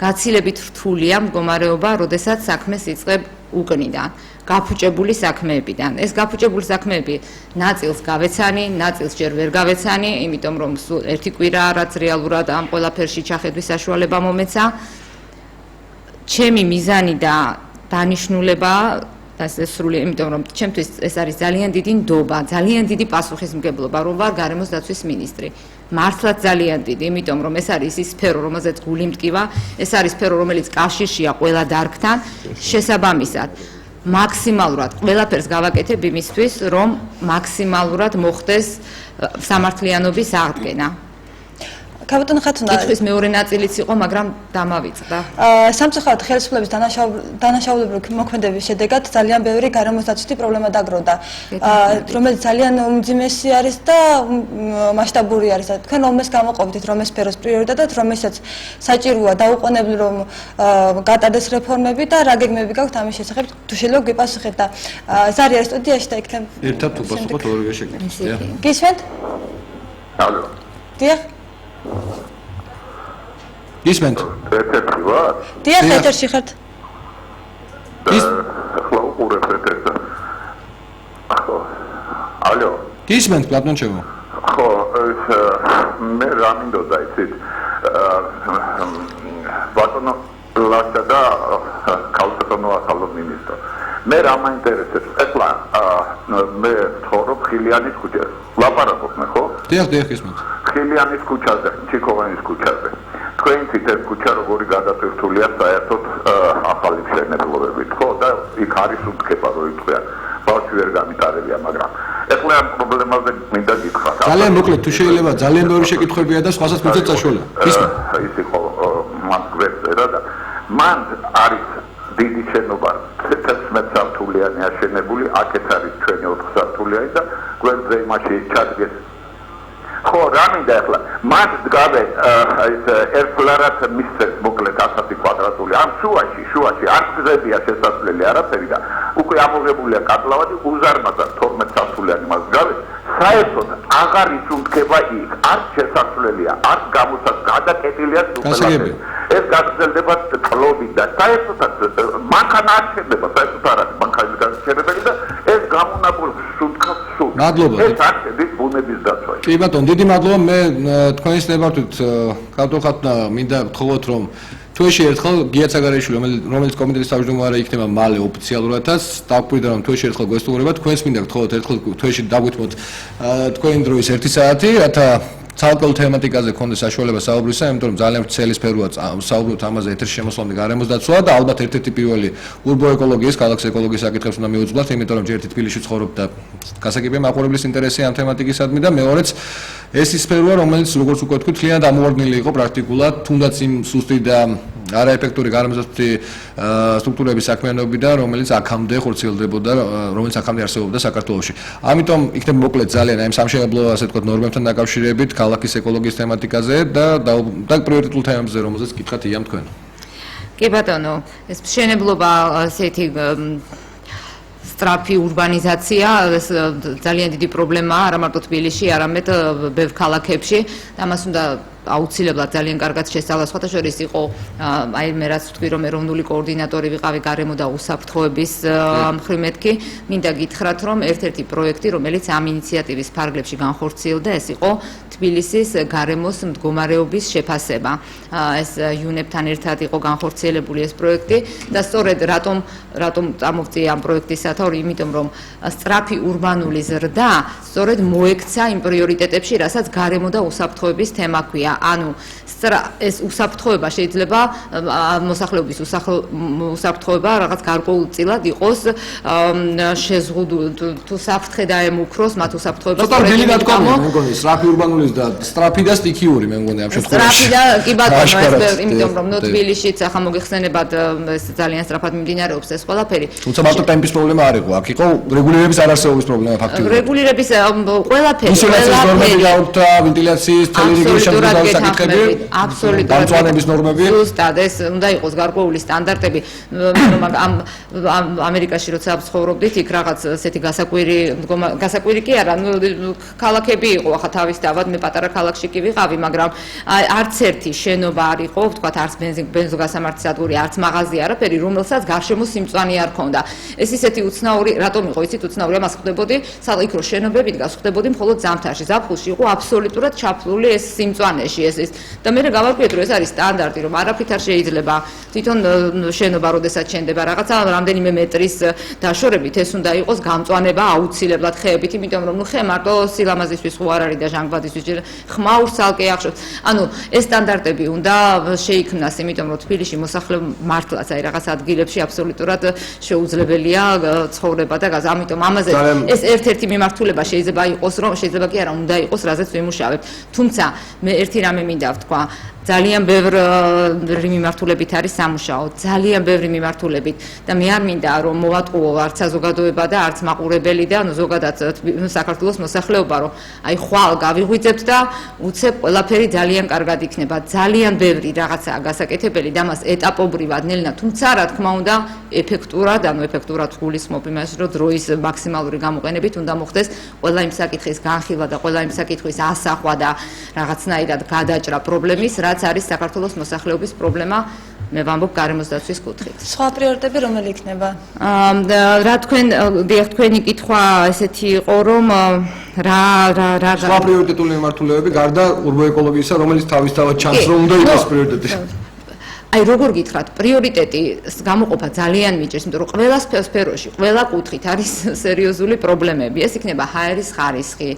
გაცილებით რთულია მდგომარეობა, როდესაც საქმეს იწყებ უკნიდან, გაფუჭებული საქმეებიდან. ეს გაფუჭებული საქმეები ნაწილს გავეცანი, ნაწილს ჯერ ვერ გავეცანი, იმიტომ რომ ერთი კვირაა, რაც რეალურად ამ ყველაფერში ჩახედვის საშუალება მომეცა. ჩემი მიზანი და დანიშნულება ეს სრული, იმიტომ რომ ჩემთვის ეს არის ძალიან დიდი ნდობა, ძალიან დიდი პასუხისმგებლობა, რომ ვარ გარემოს დაცვის მინისტრი. მართლაც ძალიან დიდი, იმიტომ რომ ეს არის ის სფერო, რომელზეც გული მტკივა, ეს არის სფერო, რომელიც კავშირშია ყველა დარგთან, შესაბამისად მაქსიმალურად ყველაფერს გავაკეთებ იმისთვის, რომ მაქსიმალურად მოხდეს სამართლიანობის აღდგენა. კაპიტან ხატუნა, კითხვის მეორე ნაწილიც იყო, მაგრამ დამავიწყდა. სამწუხაროდ ხელისუფლების დანაშაულებრივი მოქმედების შედეგად ძალიან ბევრი გარემოს დაცვითი პრობლემა დაგროვდა, რომელიც ძალიან უმძიმესი არის და მასშტაბური არის. თქვენ ომეს გამოყოფით, რომ ეს სფეროს პრიორიტეტად, რომელსაც საჭიროა დაუყოვნებლივ რომ გატარდეს რეფორმები და რა გეგმები გაქვთ ამის შესახებ, თუ შეიძლება გვიპასუხეთ და ზარი არის სტუდიაში და იქნებ ერთად უპასუხოთ ორივე შეკითხვას. გისმენთ? ალო. დიახ. გისმენთ? ერთ-ერთი ვარ? დიახ, ეთერში ხართ. ახლა უყურებ ერთ-ერთს. ხო. ალო. გისმენთ, პლატონჩევო. ხო, მე რა მინდოდა იცით? ბატონო ლაშა და ქალბატონო ახალ მინისტრო. მე რა მაინტერესებს? ახლა მე ვთხოვ ხილიანის ქუჩაზე. ლაპარაკობ მე ხო? დიახ, გისმენთ. ხილიანის ქუჩაზე, ჩიკოვანის ქუჩაზე. თქვენ თვითონ ქუჩა როგორი გადატვირთულია საერთოდ ახალი მშენებლობებით, ხო? და იქ არის უთქება რო იტყვიან. ბავშვი ვერ გამიტარებია, მაგრამ ეხლა ამ პრობლემაზე მინდა გითხრათ. ძალიან მოკლედ, თუ შეიძლება, ძალიან ბევრი შეკითხვებია და სხვასაც მიწეთ წაშველა. გისმენთ? ის იყო მან გვერდერა და მან არის დიდი შენობა 16 სართულიანი აშენებული, აქეთ არის ჩვენი 4 სართულიანი და გვერდზე იმაში ჩადგეს. ხო, რა მინდა ახლა? მათ დგავენ ეს ერთლარად მისცეს მოკლედ 100 კვადრატული. ამ შუაში არ გზებია შესასვლელი არაფერი და უკვე ამოღებულია კატლავანი უზარმაზარ 12 სართულიანი მას დგავენ. საერთოდ აღარ იწუნთქება იქ, არ შესასვლელია, არ გამოსას გადაკეტილია სუპერმარკეტი. ეს გაგრძელდება წლობით და საერთოდაც მანქანა არ შეიძლება, საერთოდ არ არის მანქანის გადაჭერებელი და ეს გამონაბოლ სუნთქავს სულ. მადლობა. ეს არ შედის ბუნების დაცვაში. კი ბატონო, დიდი მადლობა. მე თქვენის ნებართვით კარტოხატნა მინდა გთხოვოთ, რომ თვეში ერთხელ გია ცაგარეიშვილი, რომელიც კომიტეტის თავმჯდომარე იქნება მალე ოფიციალურადაც, დაგვირდა რომ თვეში ერთხელ გვესტუმრება, თქვენს მინდა გთხოვოთ ერთხელ თვეში დაგვითმოთ თქვენი დროის 1 საათი, რათა ცალკეულ თემატიკაზე გქონდეს საშუალება საუბრისა, იმიტომ რომ ძალიან ვრცელი სფეროა საუბრობთ ამაზე ეთერში შემოსვლამდე გარემოს დაცვა და ალბათ ერთ-ერთი პირველი ურბოეკოლოგიის, ქალაქის ეკოლოგიის საკითხებს უნდა მიუძღვნათ, იმიტომ რომ ჯერ თბილისში ცხოვრობ და გასაგებია მაყურებლის ინტერესი ამ თემატიკისადმი და მეორეც ეს ის სფეროა, რომელიც როგორც უკვე თქვით, მთლიანად ამოვარდნილი იყო პრაქტიკულად, თუნდაც იმ სუსტი და არაეფექტური გარემოსდაცვითი სტრუქტურების საქმიანობიდან, რომელიც აქამდე ხორციელდებოდა, რომელიც აქამდე არსებობდა საქართველოში. ამიტომ იქნება მოკლედ ძალიან აი ამ სამშენებლო ასე ვთქვათ ნორმებთან დაკავშირებით ქალაქის ეკოლოგიის თემატიკაზე და პრიორიტეტულ თემებზე, რომელზეც გითხათ იამ თქვენ. კი ბატონო, ეს მშენებლობა ასეთი სტრაფი ურბანიზაცია ძალიან დიდი პრობლემაა არა მარტო თბილისში, არამედ ბევრ ქალაქებში. ამას უნდა აუცილებლად ძალიან კარგად შესწავლა. სხვათა შორის იყო აი მე რაც ვთქვი რომ ეროვნული კოორდინატორი ვიყავი გარემო და უსაფრთხოების მხრივ მეთქი. მინდა გითხრათ რომ ერთ-ერთი პროექტი, რომელიც ამ ინიციატივის ფარგლებში განხორციელდა, ეს იყო თბილისის გარემოს მდგომარეობის შეფასება. ეს UNEP-თან ერთად იყო განხორციელებული ეს პროექტი და სწორედ რატომ წამოვწია ამ პროექტის სათაური, იმიტომ რომ სწრაფი ურბანული ზრდა სწორედ მოექცა იმ პრიორიტეტებში, რასაც გარემო და უსაფრთხოების თემა ქვია. ანუ ეს უსაფრთხოება შეიძლება მოსახლეობის უსაფრთხოება რაღაც გარკვეულწილად იყოს შეზღუდული თუ საფრთხე დაემუქროს მათ უსაფრთხოებას. ცოტა დილი დათქომია მე მგონი სწრაფი ურბანულის და სწრაფი და სტიქიური მე მგონი ამ შემთხვევაში. სწრაფი და კი ბატონო ეს იმიტომ რომ თბილისშიც ახლა მოგეხსენებათ ეს ძალიან სწრაფად მიმდინარეობს ეს ყველაფერი. თუმცა მარტო ტემპის პრობლემა არ იყო, აქ იყო რეგულირების არარსებობის პრობლემა ფაქტიურად. რეგულირების ყველაფერი ვენტილაციის თელერეგულირების საკითხები, აბსოლუტურად დამწვანების ნორმები. ზუსტად ეს უნდა იყოს გარკვეული სტანდარტები. ამ ამერიკაში როცა ცხოვრობდით, იქ რაღაც ესეთი გასაკვირი კი არა, ქალაქები იყო ახლა თავისთავად, მე პატარა ქალაქში კი ვიყავი, მაგრამ არც ერთი შენობა არ იყო, ვთქვათ, არც ბენზოგასამართის სადგური, არც მაღაზია არაფერი, რომელსაც გარშემო სიმწვანე არ ქონდა. ეს ისეთი უცნაური, რატომ იყო იცით უცნაური, ამას ხვდებოდი, იქ რო შენობები დგას, ხვდებოდი მხოლოდ ზამთარში, ზაფხულში იყო აბსოლუტურად ჩაფლული ეს სიმწვანეში ეს და მე გავარკვიეთ რომ ეს არის სტანდარტი, რომ არაფრით არ შეიძლება თვითონ შენობა როდესაც შენდება რაღაცა რამდენიმე მეტრის დაშორებით ეს უნდა იყოს გამწვანება აუცილებლად ხეებით, იმიტომ რომ ხე მარტო სილამაზისთვის ხო არ არის და ჟანგბადისთვის ხმაურს ალკე ახშობს. ანუ ეს სტანდარტები უნდა შეიქმნას, იმიტომ რომ თბილისში მოსახლე მართლაც აი რაღაც ადგილებში აბსოლუტურად შეუძლებელია ცხოვრება და გაზა. ამიტომ ამაზე ეს ერთ-ერთი მიმართულება შეიძლება იყოს, რომ შეიძლება კი არა უნდა იყოს, რაზეც ვიმუშავებთ. თუმცა მე ერთი რამე მინდა ვთქვა, ძალიან ბევრი მიმართულებით არის სამუშაო, ძალიან ბევრი მიმართულებით და მე არ მინდა რომ მოვატყუო არც საზოგადოება და არც მაყურებელი და ანუ ზოგადად საქართველოს მოსახლეობა რომ აი ხვალ გავიღვიძებთ და უცებ ყველაფერი ძალიან კარგად იქნება. ძალიან ბევრი რაღაცაა გასაკეთებელი და მას ეტაპობრივად ნელინა, თუმცა რა თქმა უნდა ეფექტურად, ანუ ეფექტურად გულისხმობ იმას, რომ დროის მაქსიმალური გამოყენებით უნდა მოხდეს ყველა იმ საკითხის განხილვა და ყველა იმ საკითხის ასახვა და რაღაცნაირად გადაჭრა პრობლემის, რაც არის საქართველოს მოსახლეობის პრობლემა მე ვამბობ გარემოს დაცვის კუთხით. სხვა პრიორიტეტები რომელი იქნება? რა თქვენი კითხვა ესეთი იყო რომ რა სხვა პრიორიტეტული მიმართულებები გარდა ურბოეკოლოგიისა, რომელიც თავისთავად ჩანს რომ უნდა იყოს პრიორიტეტი. აი როგორ გითხრათ, პრიორიტეტის გამოყოფა ძალიან მიჭირს, იმიტომ რომ ყველა სფეროში, ყველა კუთხით არის სერიოზული პრობლემები. ეს იქნება ჰაერის ხარისხი.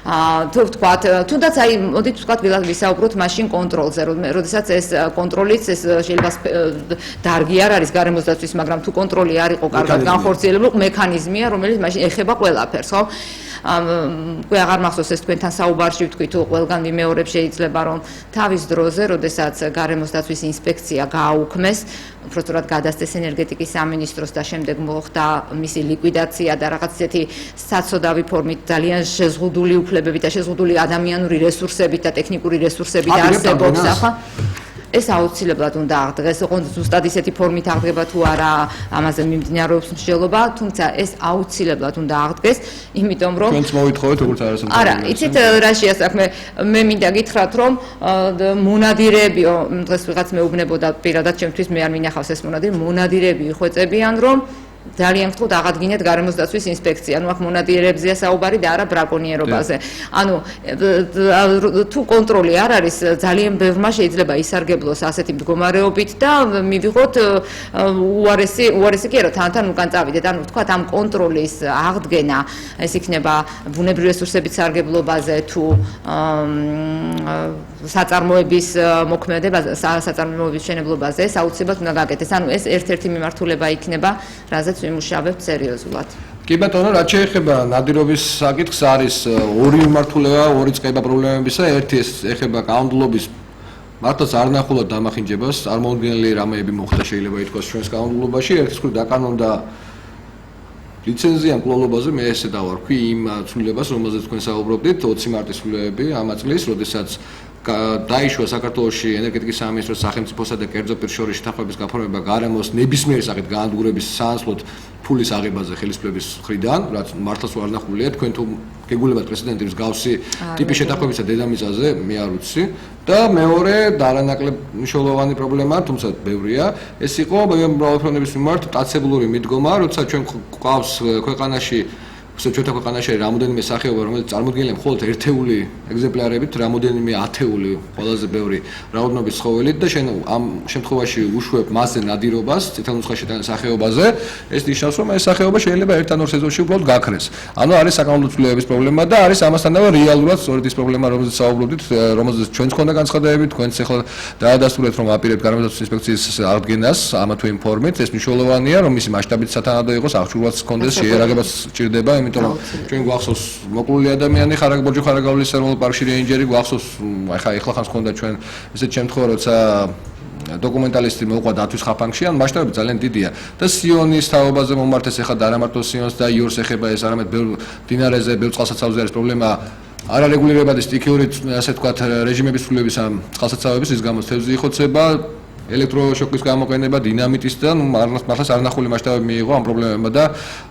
თუ ვთქვათ, თუნდაც აი მოდით ვთქვათ ვისაუბროთ მაშინ კონტროლზე, როდესაც ეს კონტროლიც ეს შეიძლება დარგი არ არის გარემოს დაცვის, მაგრამ თუ კონტროლი არ იყო კარგად განხორციელებული, მექანიზმია, რომელიც მაშინ ეხება ყველაფერს, ხო? უკვე აღარ მახსოვს ეს თქვენთან საუბარში ვთქვით, თუ ყველგან ვიმეორებ შეიძლება რომ თავის დროზე, როდესაც გარემოს დაცვის ინსპექცია გააუქმეს, უბრალოდ გადასცეს ენერგეტიკის სამინისტროს და შემდეგ მოხდა მისი ლიკვიდაცია და რაღაც ისეთი საცოდავი ფორმით ძალიან შეზღუდული უფლებებით და შეზღუდული ადამიანური რესურსებით და ტექნიკური რესურსებით არსებობს ახლა ეს აუცილებლად უნდა აღდგეს, ოღონდ ზუსტად ისეთი ფორმით აღდგება თუ არა, ამაზე მიმდინარეობს მსჯელობა, თუმცა ეს აუცილებლად უნდა აღდგეს, იმიტომ რომ თქვენც მოვითხოვეთ როგორც არასამთავრობო. არა, იცით რაშია საქმე, მე მინდა გითხრათ რომ მონადირეებიო, დღეს ვიღაც მეუბნებოდა პირადად ჩემთვის მე არ მინახავს ეს მონადირეები იხვეწებიან რომ ძალიან გთხოვთ აღადგინეთ გარემოს დაცვის ინსპექცია. ანუ აქ მონადირეებზეა საუბარი და არა ბრაკონიერობაზე. ანუ თუ კონტროლი არ არის, ძალიან ბევრმა შეიძლება ისარგებლოს ასეთი მდგომარეობით და მივიღოთ უარესი კი არა, თან უკან წავიდეთ. ანუ ვთქვათ, ამ კონტროლის აღდგენა, ეს იქნება ბუნებრივი რესურსების სარგებლობაზე თუ საწარმოების მოქმედებაზე, საწარმოების მშენებლობაზე, ეს აუცილებლად უნდა გაკეთდეს. ანუ ეს ერთ-ერთი მიმართულება იქნება, რაზეც ვიმუშავებთ სერიოზულად. კი ბატონო, რაც შეეხება ნადირობის საკითხს, არის ორი მიმართულება, ორი წყება პრობლემებისა. ერთი ეს ეხება კანონმდებლობის მართლაც არ ნახულად დამახინჯებას, წარმოუდგენელი რამეები მოხდა შეიძლება ითქვას ჩვენს კანონმდებლობაში. ერთის მხრივ დაკანონდა ლიცენზია მკვლელობაზე, მე ესე დავარქვი იმ ცვლილებას, რომელზეც თქვენ საუბრობდით, 20 მარტის ცვლილებები ამ წლის, როდესაც დაიშვა საქართველოში ენერგეტიკის სამინისტროს სახელმწიფოსა და კერძო პირს შორის შეთანხმების გაფორმება გარემოს ნებისმიერი სახით გაანადგურების სანაცვლოდ ფულის აღებაზე ხელისუფლების მხრიდან, რაც მართლაც არ ნახულია, თქვენ თუ გეგულებათ პრეზიდენტის მსგავსი ტიპის შეთანხმებისა დედამიწაზე, მე არ ვიცი. და მეორე და არანაკლებ მნიშვნელოვანი პრობლემა, თუმცა ბევრია, ეს იყო მრავალფეროვნების მიმართ მტაცებლური მიდგომა, როცა ჩვენ გვყავს ქვეყანაში ჩვენთან ქვეყანაში რამოდენიმე სახეობა, რომელიც წარმოდგენილია მხოლოდ ერთეული ეგზემპლარებით, რამოდენიმე ათეული ყველაზე ბევრი რაოდენობის ცხოველით და შენ ამ შემთხვევაში უშვებ მასზე ნადირობას წითელმუცხრა შეტანის სახეობაზე, ეს ნიშნავს, რომ ეს სახეობა შეიძლება ერთ ან ორ სეზონში უბრალოდ გაქრეს. ანუ არის საკანონმდებლო ცვლილებების პრობლემა და არის ამასთანავე რეალურად სწორედ ის პრობლემა, რომელზეც საუბრობდით, რომელზეც ჩვენც ხონდა განცხადებები, თქვენც ახლა დაადასტურეთ, რომ აპირებთ გარემოს დაცვის ინსპექციის აღდგენას ამა თუ იმ ფორმით, ეს მნიშვნელოვანია, რომ მისი მასშტაბით სათანადო იყოს, აღჭურვაც ჰქონდეს, შეერაგებას სჭირდება. იმიტომ რომ ჩვენ გვახსოვს მოკლული ადამიანი ხარაგბორჯო ხარაგავლის ეროვნულ პარკში რეინჯერი გვახსოვს ახლა ხანს ქონდა ჩვენ ესეთ შემთხვევა როცა დოკუმენტალისტი მოყვა დათვის ხაფანგში ან მასშტაბები ძალიან დიდია და სიონის თაობაზე მომართეს ახლა და არა მარტო სიონს და იორს ეხება ეს არამედ ბევრ დინარეზე ბევრ წყალსაცავზე არის პრობლემა არარეგულირებადი სტიქიური ასე ვთქვათ რეჟიმების ცვლილების ამ წყალსაცავების ის გამოც თევზი იხოცება ელექტროშოკის გამოყენება, დინამიტის და მართლაც არნახული მასშტაბები მიიღო ამ პრობლემებმა და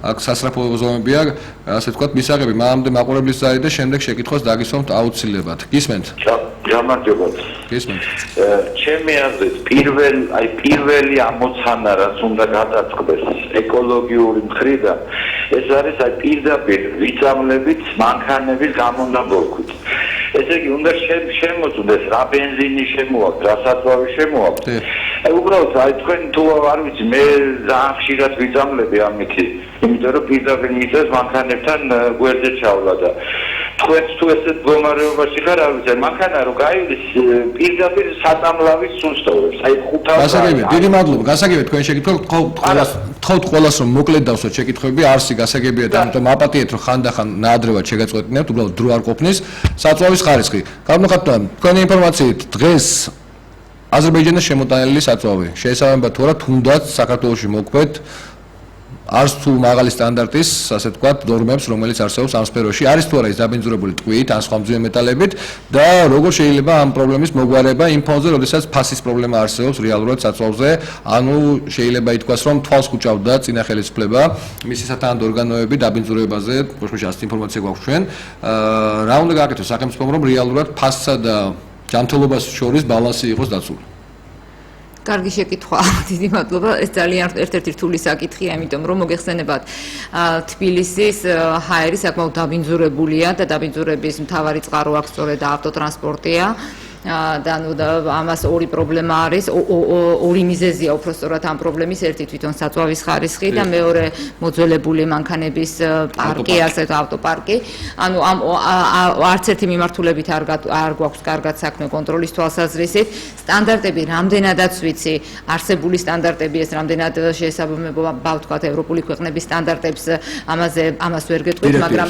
აქ სასწრაფო ზომებია, ასე ვთქვათ, მისაღები მანამდე მაყურებლის ზარი და შემდეგ შეკითხვას დაგისვამთ აუცილებლად. გისმენთ? გამარჯობათ. გისმენთ. ჩემი აზრით, პირველი ამოცანა, რაც უნდა გადაწყდეს ეკოლოგიური მხრიდან, ეს არის პირდაპირ ვიწამლებით მანქანების გამონაბოლქვით. ესე იგი, უნდა შემოწმდეს რა ბენზინი შემოაქვთ, რა საწვავი შემოაქვთ. უბრალოდ თქვენ თუ არ ვიცი, მე ძალიან ხშირად ვიწამლები ამითი, იმიტომ რომ პირდაპირ მიწევს მანქანებთან გვერდზე ჩავლა და თქვენც თუ ესეთ მდგომარეობაში ხარ, არ ვიცი, მანქანა რო გაივლის პირდაპირ საწამლავის სუნსტოვებს. აი ხუთავი. გასაგებია, დიდი მადლობა. გასაგებია თქვენ შეკითხვა, გთხოვთ ყველას რომ მოკლედ დავსვათ შეკითხვები, არსი გასაგებია და ამიტომ აპატიეთ რომ ხანდახან ნაადრევად შეგაწყვეტინებთ, უბრალოდ დრო არ ყოფნის საწვავის ხარისხი. გამოვხატოთ თქვენი ინფორმაციით დღეს აზერბაიჯანის შემოტანილი საწვავი. შეესაბამება თუ არა თუნდაც საქართველოში მოქმედ არც თუ მაღალი სტანდარტის, ასე ვთქვათ, ნორმებს, რომელიც არსებობს ამ სფეროში, არის თუ არა ის დაბინძურებული ტყვიით, ან სხვა მძიმე მეტალებით და როგორ შეიძლება ამ პრობლემის მოგვარება იმ ფონზე, როდესაც ფასის პრობლემა არსებობს რეალურად საწვავზე, ანუ შეიძლება ითქვას, რომ თვალს ხუჭავდა წინა ხელისუფლება მისი სათანადო ორგანოები დაბინძურებაზე, პროფესიონალისტ ინფორმაცია გვაქვს ჩვენ. რა უნდა გააკეთოს სახელმწიფომ, რომ რეალურად ფასსა და ჯანმრთელობას შორის ბალანსი იყოს დაცული. კარგი შეკითხვა. დიდი მადლობა. ეს ძალიან ერთ-ერთი რთული საკითხია, იმიტომ რომ მოგეხსენებათ, თბილისის ჰაერი საკმაოდ დაბინძურებულია და დაბინძურების მთავარი წყარო აქ სწორედ ავტოტრანსპორტია. და ამას ორი პრობლემა არის, ორი მიზეზია უпростоრად ამ პრობლემის, ერთი თვითონ საწვავის ხარისხი და მეორე მოძველებული მანქანების პარკი, ასეთ ავტოპარკი. ანუ ამ არც ერთი მიმართულებით არ გვაქვს კარგად საქმე კონტროლის თვალსაზრისით. სტანდარტები რამდენადაც ვიცი, არსებული სტანდარტები ეს რამდენად შეესაბამება ვთქვათ ევროპული ქვეყნების სტანდარტებს, ამას ვერ გეტყვით, მაგრამ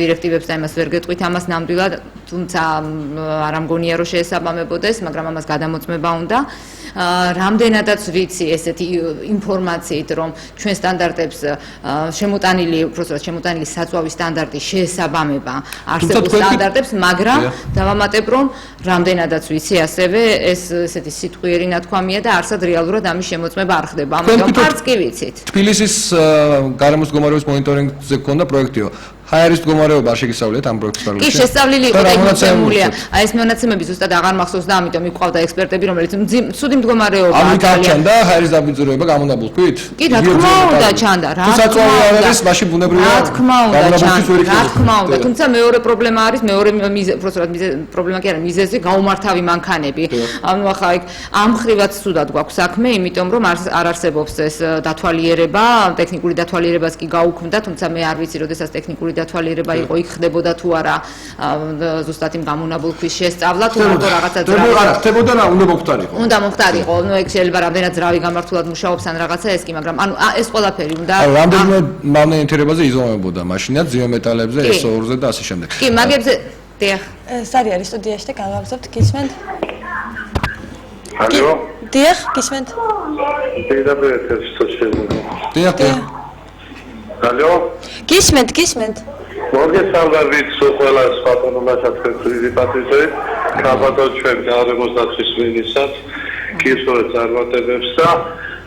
დირექტივებს და ამას ვერ გეტყვით, ამას ნამდვილად, თუმცა არ ამგონია რომ შეესაბამებოდეს, მაგრამ ამას გადამოწმება უნდა. რამდენადაც ვიცი ესეთი ინფორმაციით, რომ ჩვენ სტანდარტებს შემოტანილი საწვავის სტანდარტი შეესაბამება არსებულ სტანდარტებს, მაგრამ დავამატებ, რომ რამდენადაც ვიცი ასევე ეს ესეთი სიტყვიერი ნათქვამია და არსად რეალურად ამის შემოწმება არ ხდება. ამიტომ არც კი ვიცით. თბილისის გარემოს მდგომარეობის მონიტორინგზე გქონდა პროექტიო. ჰაერის მდგომარეობა არ შეგისწავლეთ ამ პროექტის პარალელში? კი, შესწავლილი იყო და იმოცემულია. აი ეს მონაცემები ზუსტად აღარ მახსოვს და ამიტომ მიყვავდა ექსპერტები, რომელიც ცუდი მდგომარეობა ამით არ ჩანდა ჰაერის დაბინძურება გამონაბოლქვით? კი, რა თქმა უნდა ჩანდა, რა თქმა უნდა. არის, მაშინ ბუნებრივია. რა თქმა უნდა ჩანდა, რა თქმა უნდა. თუმცა მეორე პრობლემა არის, მეორე პრობლემა კი არა, მიზეზი გაუმართავი მანქანები. ანუ ახლა იქ ამ ხრივაც ცუდად გვაქვს საქმე, იმიტომ რომ არ არსებობს ეს დათვალიერება, ტექნიკური დათვალიერებას კი გაუქმდა, თუმცა მე არ ვიცი, როდესაც ტექნიკური დათვალიერება იყო, იქ ხდებოდა თუ არა ზუსტად იმ გამონაბოლქვის შესწავლა, თუ რატო რაღაცა ძრავი ხდებოდა რა უნდა მოხდარიყო. უნდა მოხდარიყო, ნუ ეგ შეიძლება რამდენად ძრავი გამართულად მუშაობს ან რაღაცა ეს კი, მაგრამ ანუ ეს ყველაფერი უნდა რამდენიმე მავნეინტერებაზე იზომებოდა მაშინაც ზიომეტალებზე, SO2-ზე და ასე შემდეგ. კი, მაგებზე დიახ. სარი არის სტუდიაში და გავაგზავნებთ, გისმენთ? ალო? დიახ, გისმენთ? დიახ. ალო? გისმენთ? მოგესალმებით ყველა სპატონომასაც პრეზიდენტის კაბატონ ჩვენ გარემოს დაცვის მინისტრს კისროს წარმატებებს და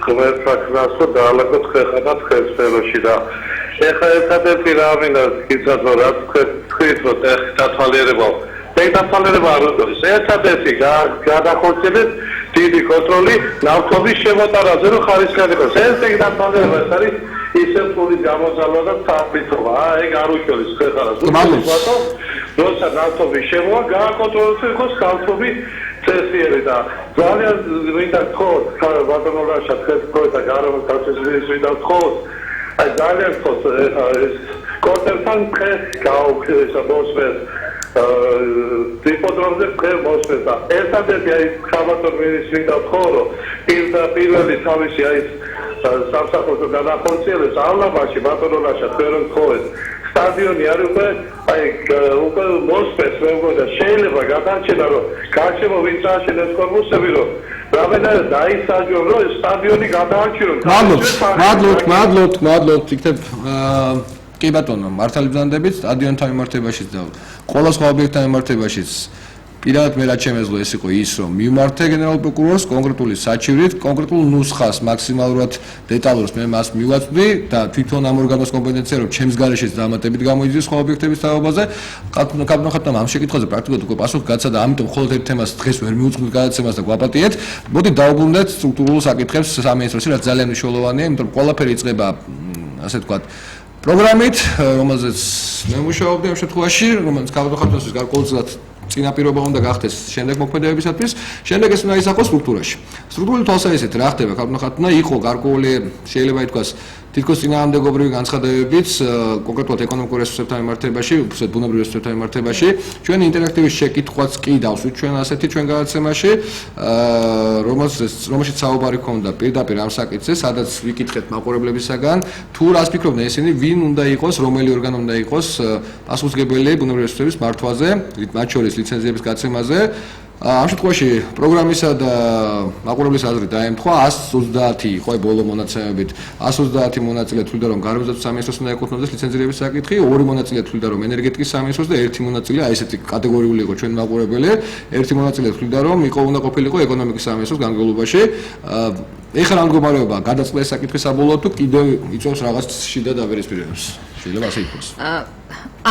ღმერთს და დაალაგოთ ქვეყანა ხელსფეროში და ეხლა ერთადერთი რა მინდა გიცადო რა თქვით რომ დათვალიერება დათვალიერება არ არის ერთადერთი გადახორციელეთ დიდი კონტროლი ნავთობის შემოტანაზე რომ ხარისხიანი იყოს ეს დათვალიერება არის ისე ფულის გამოძალვა და საფრთხეობა ეგ არ უშველის ქვეყანას როცა ნავთობის შემოვა გააკონტროლოს იყოს ნავთობი წესიერი და ძალიან მინდა თქოს ბატონოლაშა თქვენ და გარემოს დაცვის მინისტრს თქოს აი ძალიან თქოს ეს კონტერთან გაუქმეს მოსმეს დიპოდრომზე მოსმეს და ერთადერთი აი საბატონ მინისტრი და თქო პირველი თავისი აი სამსახურო გადახორციელებს ალაბაში ბატონოლაშა თქვენ თქოს სტადიონი არის უკვე მოსპეს და შეიძლება გადარჩენა რომ გარშემო ვინც აშენებს კორპუსები რომ რამდენად დაისაჯონ რომ სტადიონი გადაარჩიონ. მადლობთ. იქნებ კი ბატონო, მართალი ბრძანდებით სტადიონთან მიმართებაშიც და ყველა სხვა ობიექტთან მიმართებაშიც პირადად მე რაც შემეძლო ეს იყო ის რომ მივმართე გენერალ პროკურორს კონკრეტული საჩივრით, კონკრეტულ ნუსხას მაქსიმალურად დეტალურს მე მას მივაწვდი და თვითონ ამ ორგანოს კომპეტენცია რომ ჩემს გარეშეც დამატებით გამოიძიეს სხვა ობიექტების თაობაზე. კაპიტანმა ამ შეკითხვაზე პრაქტიკულად უკვე პასუხი გაცადა, ამიტომ მხოლოდ ერთ თემას დღეს ვერ მივუძღვნით გადაცემას და გვაპატიეთ. მოდით დავუბრუნდეთ სტრუქტურულ საკითხებს სამინისტროში, რაც ძალიან მნიშვნელოვანია, იმიტომ რომ ყველაფერი იწყება ასე ვთქვათ პროგრამით, რომელზეც მე მუშაობდი ამ შემთხვევაში, რომელიც კაპიტანს გარკვეულწილად წინაპირობა უნდა გახდეს შემდეგ მოქმედებებისათვის, შემდეგ ეს უნდა ისახოს სტრუქტურაში. სტრუქტურული თვალსაზრისით რა ხდება, კაპიტანხატნა იყო გარკვეული შეიძლება ითქვას თითქოს წინააღმდეგობრივი განცხადებებიც კონკრეტულად ეკონომიკურ რესურსებთან მიმართებაში, უბრალოდ ბუნებრივ რესურსებთან მიმართებაში, ჩვენ ინტერაქტივის შეკითხვაც კი დავსვით ჩვენ ასეთი ჩვენ გადაცემაში, რომელშიც საუბარი ჰქონდა პირდაპირ ამ საკითხზე, სადაც ვიკითხეთ მაყურებლებისაგან, თუ რას ფიქრობდნენ ისინი, ვინ უნდა იყოს, რომელი ორგანო უნდა იყოს პასუხისმგებელი ბუნებრივ რესურსების მართვაზე, მათ შორის ლიცენზიების გაცემაზე. ამ შემთხვევაში პროგრამისა და მაყურებლის აზრით დაემთხვა 130 იყო ბოლო მონაცემებით 130 მონაწილე თვლიდა რომ გარემოს სამინისტროს უნდა ეკუთვნოდეს ლიცენზირების საკითხი, 2 მონაწილე თვლიდა რომ ენერგეტიკის სამინისტროს და 1 მონაწილე აი ესეთი კატეგორიული იყო ჩვენ მაყურებელი, 1 მონაწილე თვლიდა რომ უნდა ყოფილიყო ეკონომიკის სამინისტროს განმავლობაში. ეხლა რა მდგომარეობაა? გადაწყდა ეს საკითხი საბოლოოდ თუ კიდევ იწვევს რაღაც შიდა დაპირისპირებებს? შეიძლება ასე იყოს.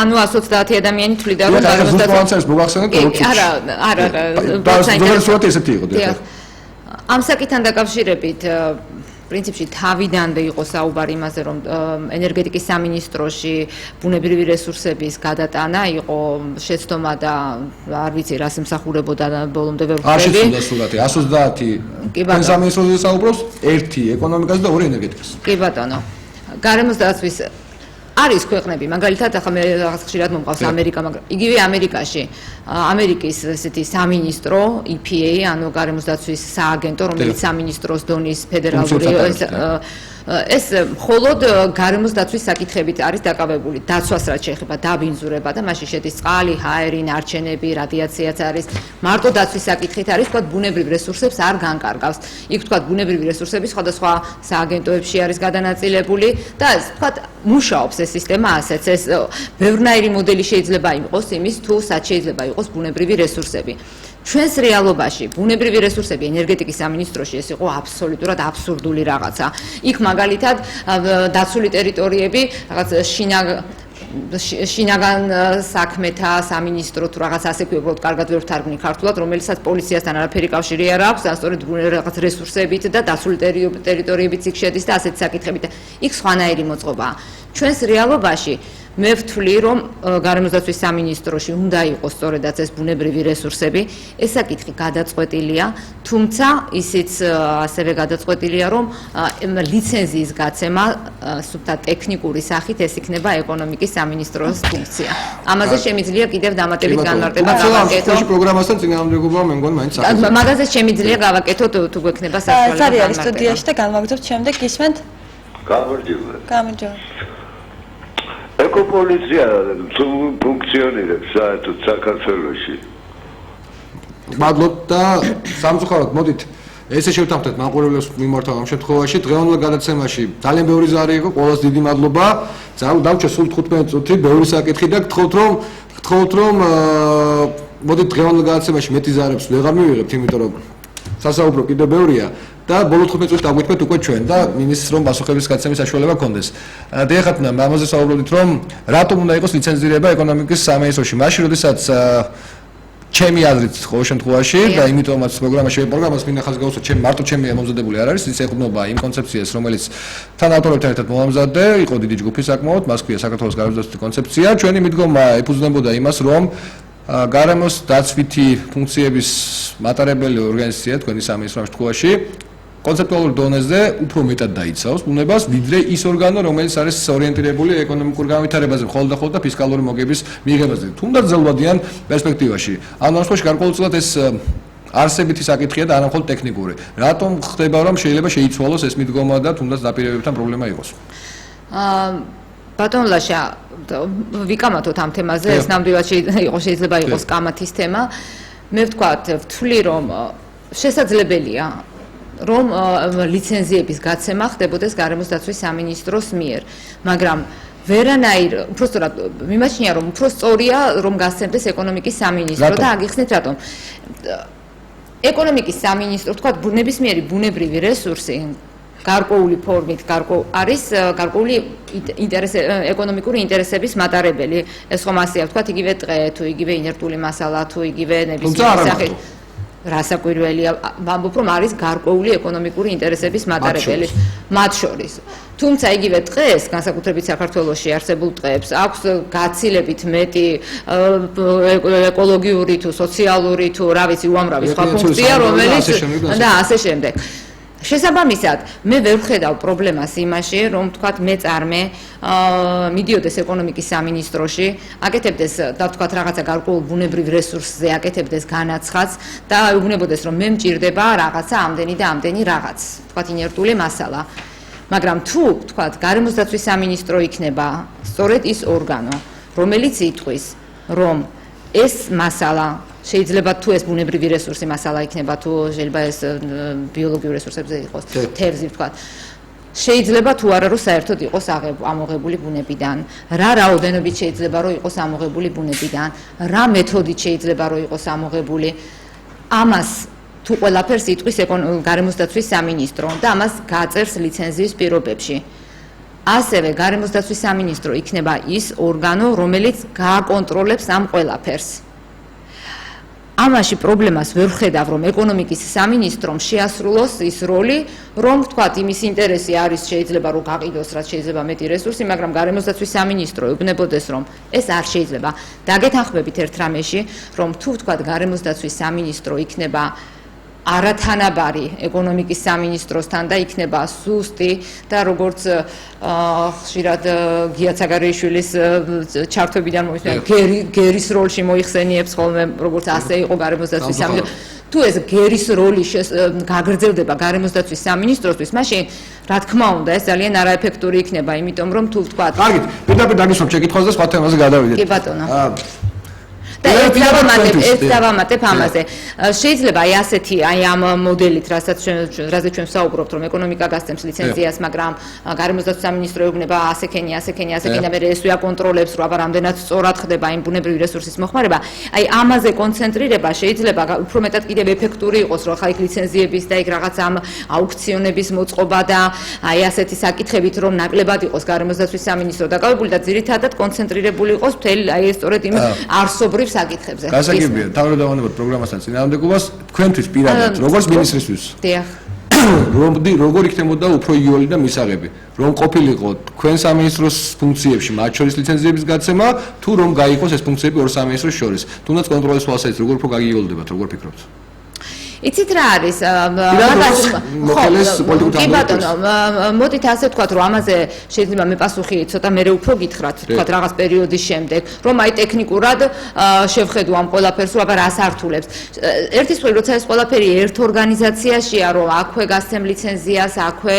ანუ 130 ადამიანი თვლიდა რომ გარემოსდაცვის მოგახსენეთ ზოგადად ესეთი იყო დიახ. ამ საკითხთან დაკავშირებით პრინციპში თავიდანვე იყო საუბარი იმაზე რომ ენერგეტიკის სამინისტროში ბუნებრივი რესურსების გადატანა იყო შეცდომა და არ ვიცი რას ემსახურებოდა ბოლომდე ვერ არ შეცვლა სურათი 130 სამინისტროზე საუბრობს ერთი ეკონომიკას და ორი ენერგეტიკას. კი ბატონო. გარემოსდაცვის არის ქვეყნები, მაგალითად ახლა მე რაღაც ხშირად მომყავს ამერიკა, მაგრამ იგივე ამერიკაში ამერიკის ესეთი სამინისტრო EPA, ანუ გარემოსდაცვის სააგენტო, რომელიც სამინისტროს დონის ფედერალური ეს მხოლოდ გარემოსდაცვის საკითხებით არის დაკავებული. დაცვას რაც შეეხება დაბინძურება და მასში შედის წყალი, ჰაერი, ნარჩენები, რადიაციაც არის. მარტო დაცვის საკითხით არის, თქვა ბუნებრივ რესურსებს არ განკარგავს. იქ თქვა ბუნებრივი რესურსები სხვადასხვა სააგენტოებში არის გადანაწილებული და თქვა მუშაობს ეს სისტემა ასეც. ეს ბევრნაირი მოდელი შეიძლება იყოს იმის თუ სად შეიძლება იყოს ბუნებრივი რესურსები. ჩვენს რეალობაში ბუნებრივი რესურსები ენერგეტიკის სამინისტროში ეს იყო აბსოლუტურად აბსურდული რაღაცა. იქ მაგალითად დაცული ტერიტორიები რაღაც შინაგან საქმეთა სამინისტრო თუ რაღაც ასე ქვია, უბრალოდ კარგად ვერ ვთარგმნი ქართულად, რომელსაც პოლიციასთან არაფერი კავშირი არ აქვს, ასწორედ რაღაც რესურსებით და დაცული ტერიტორიებით იქ შედის და ასეთ საკითხებით. იქ სხვანაირი მოწყობაა. ჩვენს რეალობაში მე ვთვლი, რომ გარემოსდაცვის სამინისტროში უნდა იყოს სწორედაც ეს ბუნებრივი რესურსები, ეს საკითხი გადაწყვეტილია, თუმცა ისიც ასევე გადაწყვეტილია, რომ ლიცენზიის გაცემა სუფთა ტექნიკური სახით ეს იქნება ეკონომიკის სამინისტროს ფუნქცია. ამაზე შემიძლია კიდევ დამატებით განმარტება გავაკეთო. ეს პროგრამასთან წინააღმდეგობა მე მგონი მაინც არის. მაგაზე შემიძლია გავაკეთო თუ გვექნება საშუალება. სარი არის სტუდიაში და განვაგრძობთ შემდეგ გისმენთ? გამარჯობა. გამარჯობა. ეკოპოლიცია ფუნქციონირებს საერთოდ საქართველოში. მადლობთ და სამწუხაროდ მოდით ესე შევთანხმდეთ მაყურებლებს მიმართავ ამ შემთხვევაში დღევანდელ გადაცემაში ძალიან ბევრი ზარი იყო, ყველას დიდი მადლობა. დავჭერ სულ 15 წუთი ბევრი საკითხი და გთხოვთ რომ მოდით დღევანდელ გადაცემაში მეტი ზარებს ვეღარ მივიღებთ, იმიტომ რომ სასაუბრო კიდევ ბევრია. და ბოლო 15 წუთი დაგვიქმეთ უკვე ჩვენ და მინისტრს რომ პასუხების გაცემის საშუალება გქონდეს. დიახატნა ამაზე საუბრობდით რომ რატომ უნდა იყოს ლიცენზირება ეკონომიკის სამინისტროში. მაშინ როდესაც ჩემი აზრით ყოველ შემთხვევაში და იმიტომაც პროგრამას მინდა ხაზგაუსვა მარტო ჩემი მომზადებული არ არის, ის ეხება იმ კონცეფციას, რომელიც თან ავტორებთან ერთად მომამზადე, იყო დიდი ჯგუფი საკმაოდ, მას ქვია საქართველოს გარემოსდაცვითი კონცეფცია. ჩვენი მიდგომა ეფუძნებოდა იმას, რომ გარემოს დაცვითი ფუნქციების მატარებელი ორგანიზაცია თქვენი სამინისტრო შემთხვევაში კონცეპტუალურ დონეზე უფრო მეტად დაიცავს ბუნებას, ვიდრე ის ორგანო, რომელიც არის ორიენტირებული ეკონომიკურ განვითარებაზე, მხოლოდ და ფისკალური მოგების მიღებაზე. თუნდაც ზელვადიან პერსპექტივაში. ანუ ამ შემთხვევაში გარკვეულწილად ეს არსებითი საკითხია და არა მხოლოდ ტექნიკური. რატომ ხდება რომ შეიძლება შეიცვალოს ეს მიდგომა და თუნდაც დაპირებებთან პრობლემა იყოს? ბატონ ლაშა, ვიკამათოთ ამ თემაზე, ეს ნამდვილად შეიძლება იყოს კამათის თემა. მე ვთვლი რომ შესაძლებელია რომ ლიცენზიების გაცემა ხდებოდეს გარემოსდაცვის სამინისტროს მიერ, მაგრამ ვერანაირ უბრალოდ მიმაჩნია რომ უფრო სწორია რომ გასცემდეს ეკონომიკის სამინისტრო და აგიხსნით რატომ. ეკონომიკის სამინისტრო ნებისმიერი ბუნებრივი რესურსი გარკვეული ფორმით არის გარკვეული ეკონომიკური ინტერესების მატარებელი. ეს ხომ ასეა ვთქვათ, იგივე ტყე თუ იგივე ინერტული მასალა თუ იგივე ნებისმიერი სახით რასაკვირველია, ვამბობ რომ არის გარკვეული ეკონომიკური ინტერესების მატარებელი მათ შორის. თუმცა იგივე ტყეს, განსაკუთრებით საქართველოში არსებულ ტყეებს, აქვს გაცილებით მეტი ეკოლოგიური თუ სოციალური თუ რა ვიცი უამრავი სხვა ფუნქცია, რომელიც და ასე შემდეგ. შესაბამისად, მე ვერ ვხედავ პრობლემას იმაში, რომ თქვათ მე წარმე მიდიოდეს ეკონომიკის სამინისტროში, აკეთებდეს და თქვათ რაღაცა გარკვეულ ბუნებრივ რესურსზე აკეთებდეს განაცხადს და ეუბნებოდეს რომ მე მჭირდება რაღაცა ამდენი და ამდენი რაღაც, თქვათ ინერტული მასალა. მაგრამ თუ თქვათ გარემოსდაცვის სამინისტრო იქნება სწორედ ის ორგანო, რომელიც იტყვის, რომ ეს მასალა შეიძლება თუ ეს ბუნებრივი რესურსი მასალა იქნება თუ შეიძლება ეს ბიოლოგიური რესურსებზე იყოს თევზი ვთქვათ შეიძლება თუ არა რომ საერთოდ იყოს ამოღებული ბუნებიდან რა რაოდენობით შეიძლება რომ იყოს ამოღებული ბუნებიდან რა მეთოდით შეიძლება რომ იყოს ამოღებული ამას თუ ყველაფერს იტყვის გარემოსდაცვის სამინისტრო და ამას გაწერს ლიცენზიის პირობებში. ასევე გარემოსდაცვის სამინისტრო იქნება ის ორგანო, რომელიც გააკონტროლებს ამ ყველაფერს. ამაში პრობლემას ვერ ხედავ, რომ ეკონომიკის სამინისტრომ შეასრულოს ის როლი, რომ თქვათ იმის ინტერესი არის შეიძლება რომ გაყიდოს რაც შეიძლება მეტი რესურსი, მაგრამ გარემოსდაცვის სამინისტრო ეუბნებოდეს, რომ ეს არ შეიძლება. დაგეთანხმებით ერთ რამეში, რომ თუ თქვათ გარემოსდაცვის სამინისტრო იქნება არათანაბარი ეკონომიკის სამინისტროსთან და იქნება სუსტი და როგორც ხშირად გია ცაგარეიშვილის ჩართვებიდან მოიხსენია გერის როლში მოიხსენიებს ხოლმე როგორც ასე იყო გარემოსდაცვის სამინისტრო თუ ეს გერის როლი გაგრძელდება გარემოსდაცვის სამინისტროსთვის მაშინ რა თქმა უნდა ეს ძალიან არაეფექტური იქნება იმიტომ რომ თუ ვთქვათ კარგით პირდაპირ დაგისვამ შეკითხვას და სხვა თემაზე გადავიდეთ კი ბატონო და ეს დავამატებ ამაზე. შეიძლება აი ასეთი აი ამ მოდელით, რასაც ჩვენ ვსაუბრობთ, რომ ეკონომიკა გასცემს ლიცენზიას, მაგრამ გარემოსდაცვის სამინისტრო ეუბნება ასექენი და მე ესვე აკონტროლებს, რომ აბა რამდენად სწორად ხდება იმ ბუნებრივი რესურსის მოხმარება. აი ამაზე კონცენტრირება შეიძლება უფრო მეტად კიდევ ეფექტური იყოს, რომ ხა იქ ლიცენზიების და იქ რაღაც ამ აუქციონების მოწყობა და აი ასეთი საკითხებით, რომ ნაკლებად იყოს გარემოსდაცვის სამინისტრო დაკავებული და ძირითადად კონცენტრირებული იყოს მთელი აი ეს სწორედ იმ არსობრივ საკითხებზე. გასაგებია, თავროდავანებად პროგრამასთან წინააღმდეგობას თქვენთვის პირადად, როგორც მინისტრისთვის. დიახ. როგორ იქნებოდა უფრო იგივე და მისაღები, რომ ყოფილიყო თქვენ სამინისტროს ფუნქციებში, მათ შორის ლიცენზიების გაცემა, თუ რომ გაიყოს ეს ფუნქციები ორ სამინისტროს შორის. თუნდაც კონტროლის თვალსაზრისით, როგორ უფრო გაგიგიოლდებათ, როგორ ფიქრობთ? იცით რა არის? კი ბატონო, მოდით ასე ვთქვათ, რომ ამაზე შეიძლება მე პასუხი ცოტა მერე უფრო გითხრათ, ვთქვათ რაღაც პერიოდის შემდეგ, რომ აი ტექნიკურად შევხედო ამ ყველაფერს, რომ აბა რას ართულებს. ერთის მხრივ, როცა ეს ყველაფერი ერთ ორგანიზაციაშია, რომ აქვე გასცემ ლიცენზიას, აქვე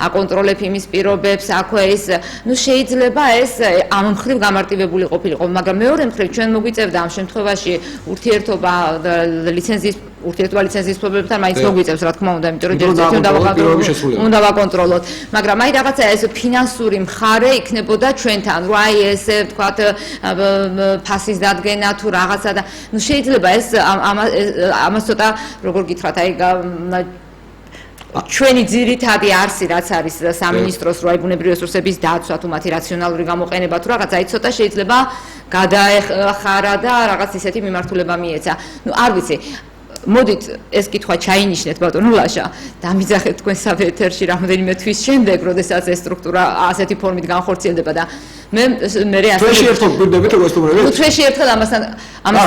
აკონტროლებ იმის პირობებს, აქვე ეს, ნუ შეიძლება ეს ამ მხრივ გამარტივებული ყოფილიყო, მაგრამ მეორე მხრივ ჩვენ მოგვიწევდა ამ შემთხვევაში ურთიერთობა ლიცენზიის ლიცენზიის პრობლემებთან მაინც მოგვიწევს რა თქმა უნდა, იმიტომ რომ ჯერ უნდა ვაკონტროლოთ, მაგრამ აი რაღაცა ეს ფინანსური მხარე იქნებოდა ჩვენთან, რომ აი ესე ვთქვათ ფასის დადგენა თუ რაღაცა და ნუ შეიძლება ეს ამას ცოტა როგორ გითხრათ, აი ჩვენი ძირითადი არსი რაც არის სამინისტროს რო აი ბუნებრივი რესურსების დაცვა თუ მათი რაციონალური გამოყენება თუ რაღაც აი ცოტა შეიძლება გადაეხარა და რაღაც ისეთი მიმართულება მიეცა. ნუ არ ვიცი მოდით ეს კითხვა ჩაინიშნეთ ბატონო ლაშა და მიძახეთ თქვენ საფეთერში რამდენიმე თვის შემდეგ, როდესაც ეს სტრუქტურა ასეთი ფორმით განხორციელდება და მე ასე თვეში ერთხელ გვირდებით როგორ სტუმრები? თვეში ერთხელ ამასთან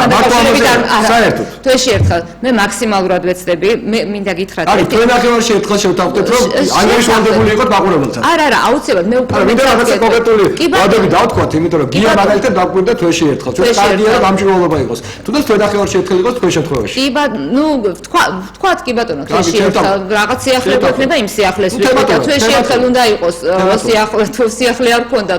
დაკავშირებით საერთოდ თვეში ერთხელ მე მაქსიმალურად ვეცდები, მე მინდა გითხრათ არის თქვენ ნახევარში ერთხელ შევთავაზეთ რომ ანგარიშვალდებული იყოთ მაყურებელთან. არა, აუცილებლად მე უფრო მე რაღაცა კონკრეტული ვადები დავთქვათ, იმიტომ რომ გია მაგალითად დაგვირდა თვეში ერთხელ. ჩვენ კარგია რომ გამჭირვალობა იყოს. თუნდაც თქვენ ნახევარში ერთხელ იყოს თქვენ შემთხვევაში. კი ნუ ვთქვათ კი ბატონო, თვეში ერთხელ რაღაც სიახლე გვექნება იმ სიახლეს ვიყავ და თვეში ერთხელ უნდა იყოს სიახლე თუ სიახლე არ გქონდა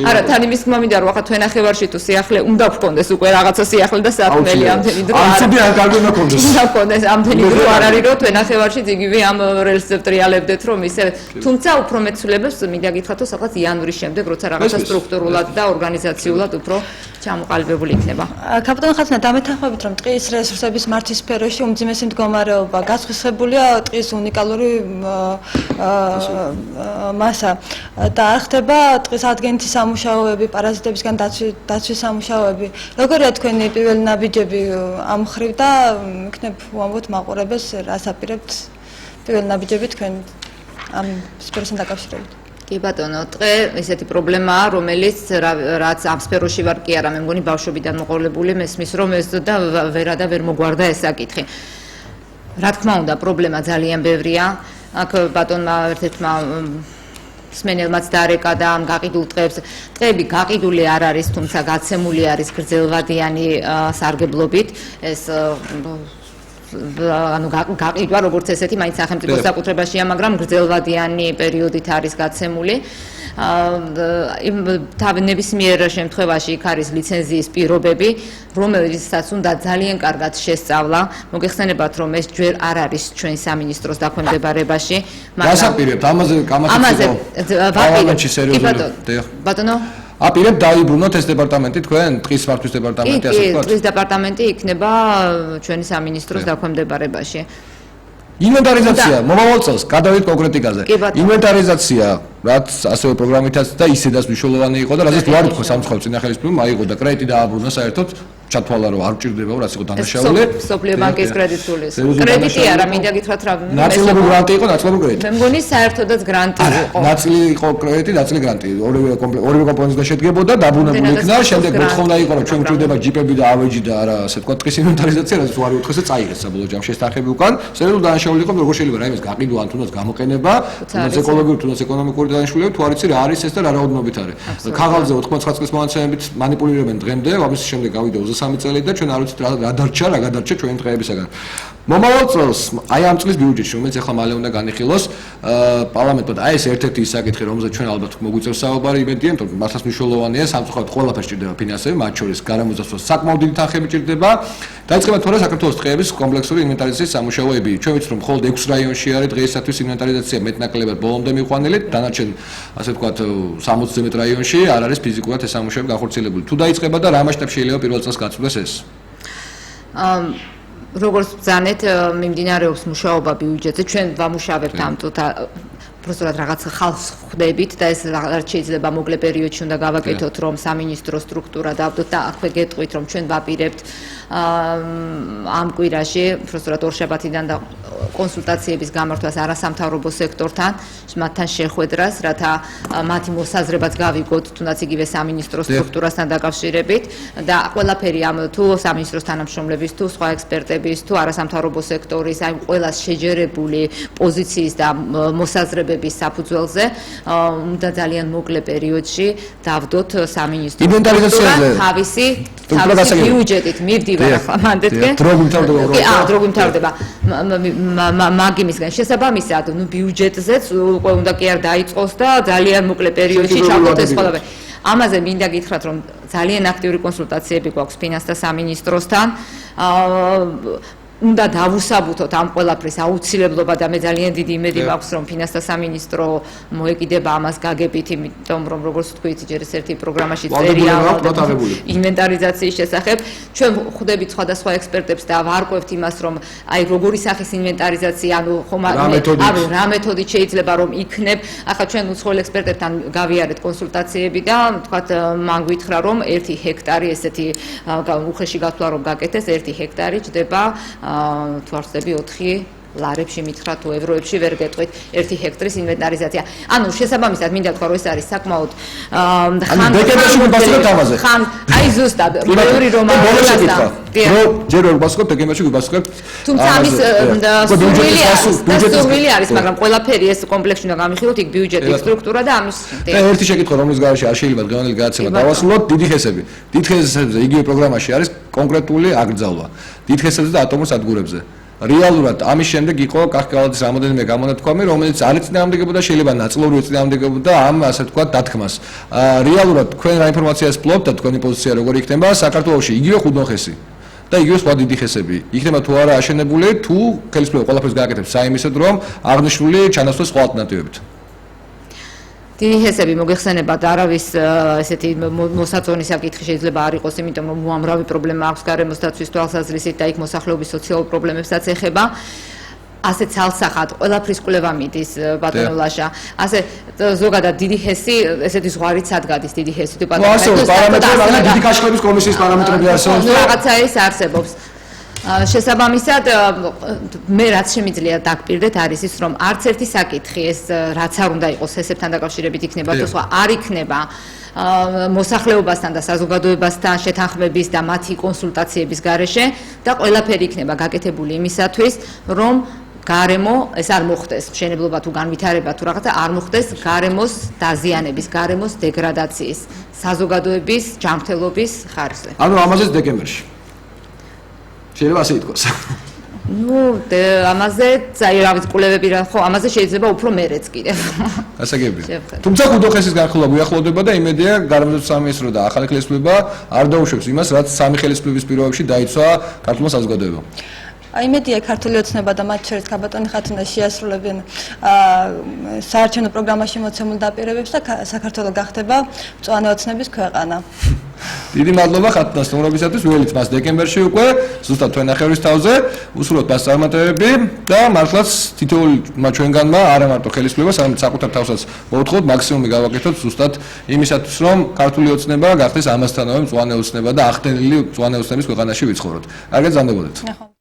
არა, თან იმის თქმა მინდა რომ ახლა თქვენ ნახევარში თუ სიახლე უნდა გქონდეს უკვე რაღაცა სიახლე და საქმელი ამდენი დრო არ კარგი უნდა გქონდეს. უნდა გქონდეს ამდენი დრო არ არის რომ თქვენ ნახევარში იგივე ამ რელსებს ტრიალებდეთ რომ ისე თუმცა უფრო მეცვლებებს მინდა გითხრათ სადღაც იანვრის შემდეგ როცა რაღაცა სტრუქტურულად და ორგანიზაციულად უფრო ჩამოყალიბებული იქნება. კაპიტან ხათნა დამეთანხმებით რომ ტყის რესურსების მართვის სფეროში უმძიმესი მდგომარეობა გასხვისებულია ტყის უნიკალური მასა და არ ხდება ტყის ადგენთის სამუშაოები, პარაზიტებისგან დაცვის სამუშაოები. როგორია თქვენი პირველი ნაბიჯები ამ მხრივ და იქნებ უამბობთ მაყურებელს რას აპირებთ პირველი ნაბიჯები თქვენ ამ სფეროსთან დაკავშირებით? კი ბატონო, ტყე ესეთი პრობლემაა, რომელიც რაც ამ სფეროში ვარ კი არა, მე მგონი ბავშვობიდან მოყოლებული მესმის რომ ეს და ვერ მოგვარდა ეს საკითხი. რა თქმა უნდა, პრობლემა ძალიან ბევრია. აქ ბატონმა ერთ-ერთმა სმენელმაც დარეკა და ამ გაყიდულ ტყეებს. ტყეები გაყიდული არ არის, თუმცა გაცემული არის გრძელვადიანი სარგებლობით. ეს ანუ გაყიდვა როგორც ესეთი მაინც სახელმწიფო საკუთრებაშია, მაგრამ გრძელვადიანი პერიოდით არის გაცემული. თავი ნებისმიერ შემთხვევაში იქ არის ლიცენზიის პირობები, რომელიცაც უნდა ძალიან კარგად შესწავლა. მოგეხსენებათ, რომ ეს ჯერ არ არის ჩვენ სამინისტროს დაქვემდებარებაში, მაგრამ გასაპირებთ ამაზე ვაპირებთ. ბატონო აპირებთ დაიბრუნოთ ეს დეპარტამენტი თქვენ ტყის მართვის დეპარტამენტი ასე ვთქვათ? ტყის დეპარტამენტი იქნება ჩვენი სამინისტროს დაქვემდებარებაში. ინვენტარიზაცია მომავალ წელს გადავიდეთ კონკრეტიკაზე. ინვენტარიზაცია რაც ასევე პროგრამითაც და ისედაც მნიშვნელოვანი იყო და რაზეც ვარ თქვა სამწუხაროდ წინახელისმებრ აიღო და კრედიტი დააბრუნა საერთოდ ჩათვალა რომ არ ჭირდებაო რაც იყო დანაშაული. სოფლიო ბანკის კრედიტული. კრედიტი არა, მინდა გითხრათ რა. ნაწილობრივ გრანტი იყო, ნაწილობრივ კრედიტი. მე მგონი საერთოდაც გრანტი იყო. ნაწილი იყო კრედიტი, ნაწილი გრანტი. ორივე კომპონენტიდან შედგებოდა, დაბრუნებული იქნა, შემდეგ მოთხოვნა იყო რომ ჩვენ გვჭირდება ჯიპები და ავეჯი და არა, ასე ვთქვათ, ტყის ინვენტარიზაცია, რაც ვარი უთხრეს და წაიღეს საბოლოო ჯამში შესახები უკან. საერთოდ დანაშაული იყო, როგორ შეიძლება რაიმეს გაყიდვა ან თუნდაც გამოყენება, თუნდაც ეკოლოგიური, თუნდაც ეკონომიკური დანიშნულება, თუ არ იცი რა არის ეს და რა რაოდენობით არის. ქაღალდზე 99 წლის მონაცემებით მანიპულირებენ დღემდე, ამის შემდეგ გავიდა 23 წელი და ჩვენ არ ვიცით რა დარჩა, რა გადარჩა ჩვენი დღეებისაგან. მომავალ წელს, აი ამ წლის ბიუჯეტში, რომელიც ახლა მალე უნდა განიხილოს, პარლამენტმა აი ეს ერთ-ერთი ის საკითხი, რომელზეც ჩვენ ალბათ მოგვიწევს საუბარი, იმედია, იმიტომ რომ მართლაც მნიშვნელოვანია, სამწუხაროდ ყველაფერს ჭირდება ფინანსები, მათ შორის გარემოსდაცვას საკმაოდ დიდი თანხები ჭირდება. დაიწყება თორე საქართველოს ტყეების კომპლექსური ინვენტარიზაციის სამუშაოები. ჩვენ ვიცით რომ მხოლოდ 6 რაიონში არის დღეისათვის ინვენტარიზაცია მეტნაკლებად ბოლომდე მიყვანილი, დანარჩენ ასე ვთქვათ 60 რაიონში არ არის ფიზიკურად ეს სამუშაოები განხორციელებული. თუ დაიწყება და რა მასშტაბში შეიძლება პირველ წელს გაწყვეტს ეს? როგორც ბრძანეთ, მიმდინარეობს მუშაობა ბიუჯეტზე, ჩვენ ვამუშავებთ ამ პროსტად რაღაც ხალხს ხვდებით და ეს რაღაც შეიძლება მოკლე პერიოდში უნდა გავაკეთოთ, რომ სამინისტრო სტრუქტურა დავდოთ და აქვე გეტყვით, რომ ჩვენ ვაპირებთ ამ კვირაში პროსტად ორშაბათიდან და კონსულტაციების გამართვას არასამთავრობო სექტორთან, მათთან შეხვედრას, რათა მათი მოსაზრებაც გავიგოთ, თუნდაც იგივე სამინისტრო სტრუქტურასთან დაკავშირებით და ყველაფერი ამ თუ სამინისტროს თანამშრომლების, თუ სხვა ექსპერტების, თუ არასამთავრობო სექტორის, აი ყველას შეჯერებული პოზიციის და მოსაზრებების საფუძველზე უნდა ძალიან მოკლე პერიოდში დავდოთ სამინისტრო ინვენტარიზაციაზე თავისი ბიუჯეტით მივდივარ ახლა მანდეთკენ. დრო გვიმთავრდება. მაგიმისგან შესაბამისად, ნუ ბიუჯეტზეც უკვე უნდა კი არ დაიწყოს და ძალიან მოკლე პერიოდში ჩავდოთ ეს ყველაფერი. ამაზე მინდა გითხრათ, რომ ძალიან აქტიური კონსულტაციები გვაქვს ფინანსთა სამინისტროსთან. უნდა დავუსაბუთოთ ამ ყველაფრის აუცილებლობა და მე ძალიან დიდი იმედი მაქვს რომ ფინანსთა სამინისტრო მოეკიდება ამას გაგებით, იმიტომ რომ როგორც თქვით, ჯერ ერთი პროგრამაში წერია ინვენტარიზაციის შესახებ. ჩვენ ხვდებით სხვადასხვა ექსპერტებს და ვარკვევთ იმას, რომ აი როგორი სახის ინვენტარიზაცია, ანუ ხომ რა მეთოდით შეიძლება რომ იქნებ. ახლა ჩვენ უცხოელ ექსპერტებთან გავიარეთ კონსულტაციები და თქვათ მან გითხრა რომ 1 ჰექტარი ესეთი უხეში გათვლა რომ გაკეთეს 1 ჰექტარი ჯდება თუ არ ვცდები 4 ლარებში მითხრა თუ ევროებში ვერ გეტყვით 1 ჰექტრის ინვენტარიზაცია. ანუ შესაბამისად მინდა თქვა რომ ეს არის საკმაოდ დეკემბერში გვიბასკოთ ამაზე. ხან აი ზუსტად მეორე რომ ჯერ ვერ გვიბასკოთ დეკემბერში გვიბასკოთ. თუმცა ამის სურვილი არის, მაგრამ ყველაფერი ეს კომპლექსში უნდა გამიხილოთ, იქ ბიუჯეტი, სტრუქტურა და ამის და ერთი შეკითხვა რომლის გარეშე არ შეიძლება დღევანდელი გადაცემა დავასრულოთ, დიდი ხესები. დიდი ხესებზე იგივე პროგრამაში არის კონკრეტული აკრძალვა. დიდი ხესებზე და ატომურ სადგურებზე. რეალურად ამის შემდეგ იყო კახკალაძის რამოდენიმე გამონათქვამი, რომელიც არ ეწინააღმდეგებოდა, შეიძლება ნაწილობრივ ეწინააღმდეგებოდა ამ ასე ვთქვათ დათქმას. რეალურად თქვენ რა ინფორმაციას ფლობთ და თქვენი პოზიცია როგორი იქნება საქართველოში იგივე ხუდონხესი და იგივე სხვა დიდი ხესები. იქნება თუ არა აშენებული, თუ ხელისუფლება ყველაფერს გააკეთებს საიმისოდ, რომ აღნიშნული ჩანაცვლოს სხვა ალტერნატივებით. დიდი ჰესები მოგეხსენებათ, არავის ესეთი მოსაწონი საკითხი შეიძლება არ იყოს, იმიტომ რომ უამრავი პრობლემა აქვს გარემოსდაცვის თვალსაზრისით და იქ მოსახლეობის სოციალურ პრობლემებსაც ეხება. ასე ცალსახად ყველაფრის კვლევა მიდის ბატონო ლაშა. ასე ზოგადად დიდი ჰესი, ესეთი ზღვარიც გადის დიდი ჰესი თუ ბატონო. ასე პარამეტრები, დიდი კაშხლების კომისიის პარამეტრები არსებობს. რაღაცა ის არსებობს. შესაბამისად მე რაც შემიძლია დაგპირდეთ არის ის რომ არც ერთი საკითხი ეს რაც არ უნდა იყოს ესებთან დაკავშირებით იქნება თუ სხვა არ იქნება მოსახლეობასთან და საზოგადოებასთან შეთანხმების და მათი კონსულტაციების გარეშე და ყველაფერი იქნება გაკეთებული იმისათვის რომ გარემო ეს არ მოხდეს მშენებლობა თუ განვითარება თუ რაღაცა არ მოხდეს გარემოს დაზიანების, გარემოს დეგრადაციის, საზოგადოების ჯანმრთელობის ხარჯზე. ანუ ამაზეც დეკემბერში შეიძლება ასე ითქვას. ნუ ამაზე წაირავით კვლევები რა ხო ამაზე შეიძლება უფრო მერეც კიდევ. გასაგებია. თუმცა ხუდონხესის განხილვა გვიახლოვდება და იმედია გარემოსდაცვის სამინისტრო და ახალი ხელისუფლება არ დაუშვებს იმას, რაც სამი ხელისუფლების პირობებში დაიცვა ქართულმა საზოგადოებამ. იმედია ქართული ოცნება და მათ შორის ქაბატონი ხათუნა შეასრულებენ საარჩევნო პროგრამაში მოცემულ დაპირებებს და საქართველო გახდება მწვანე ოცნების ქვეყანა. დიდი მადლობა ხათუნას სტუმრობისათვის. ველით მას დეკემბერში უკვე ზუსტად თქვენ ნახევრის თავზე უსურვოთ მას წარმატებები და მართლაც თითოეული ჩვენგანმა არა მარტო ხელისუფლებას, არამედ საკუთარ თავსაც მოვთხოვთ მაქსიმუმი გავაკეთოთ ზუსტად იმისათვის, რომ ქართული ოცნება გახდეს ამასთანავე მწვანე ოცნება და ახდენილი მწვანე ოცნების ქვეყანაში ვიცხოვროთ. კარგად ზამდებოდეთ.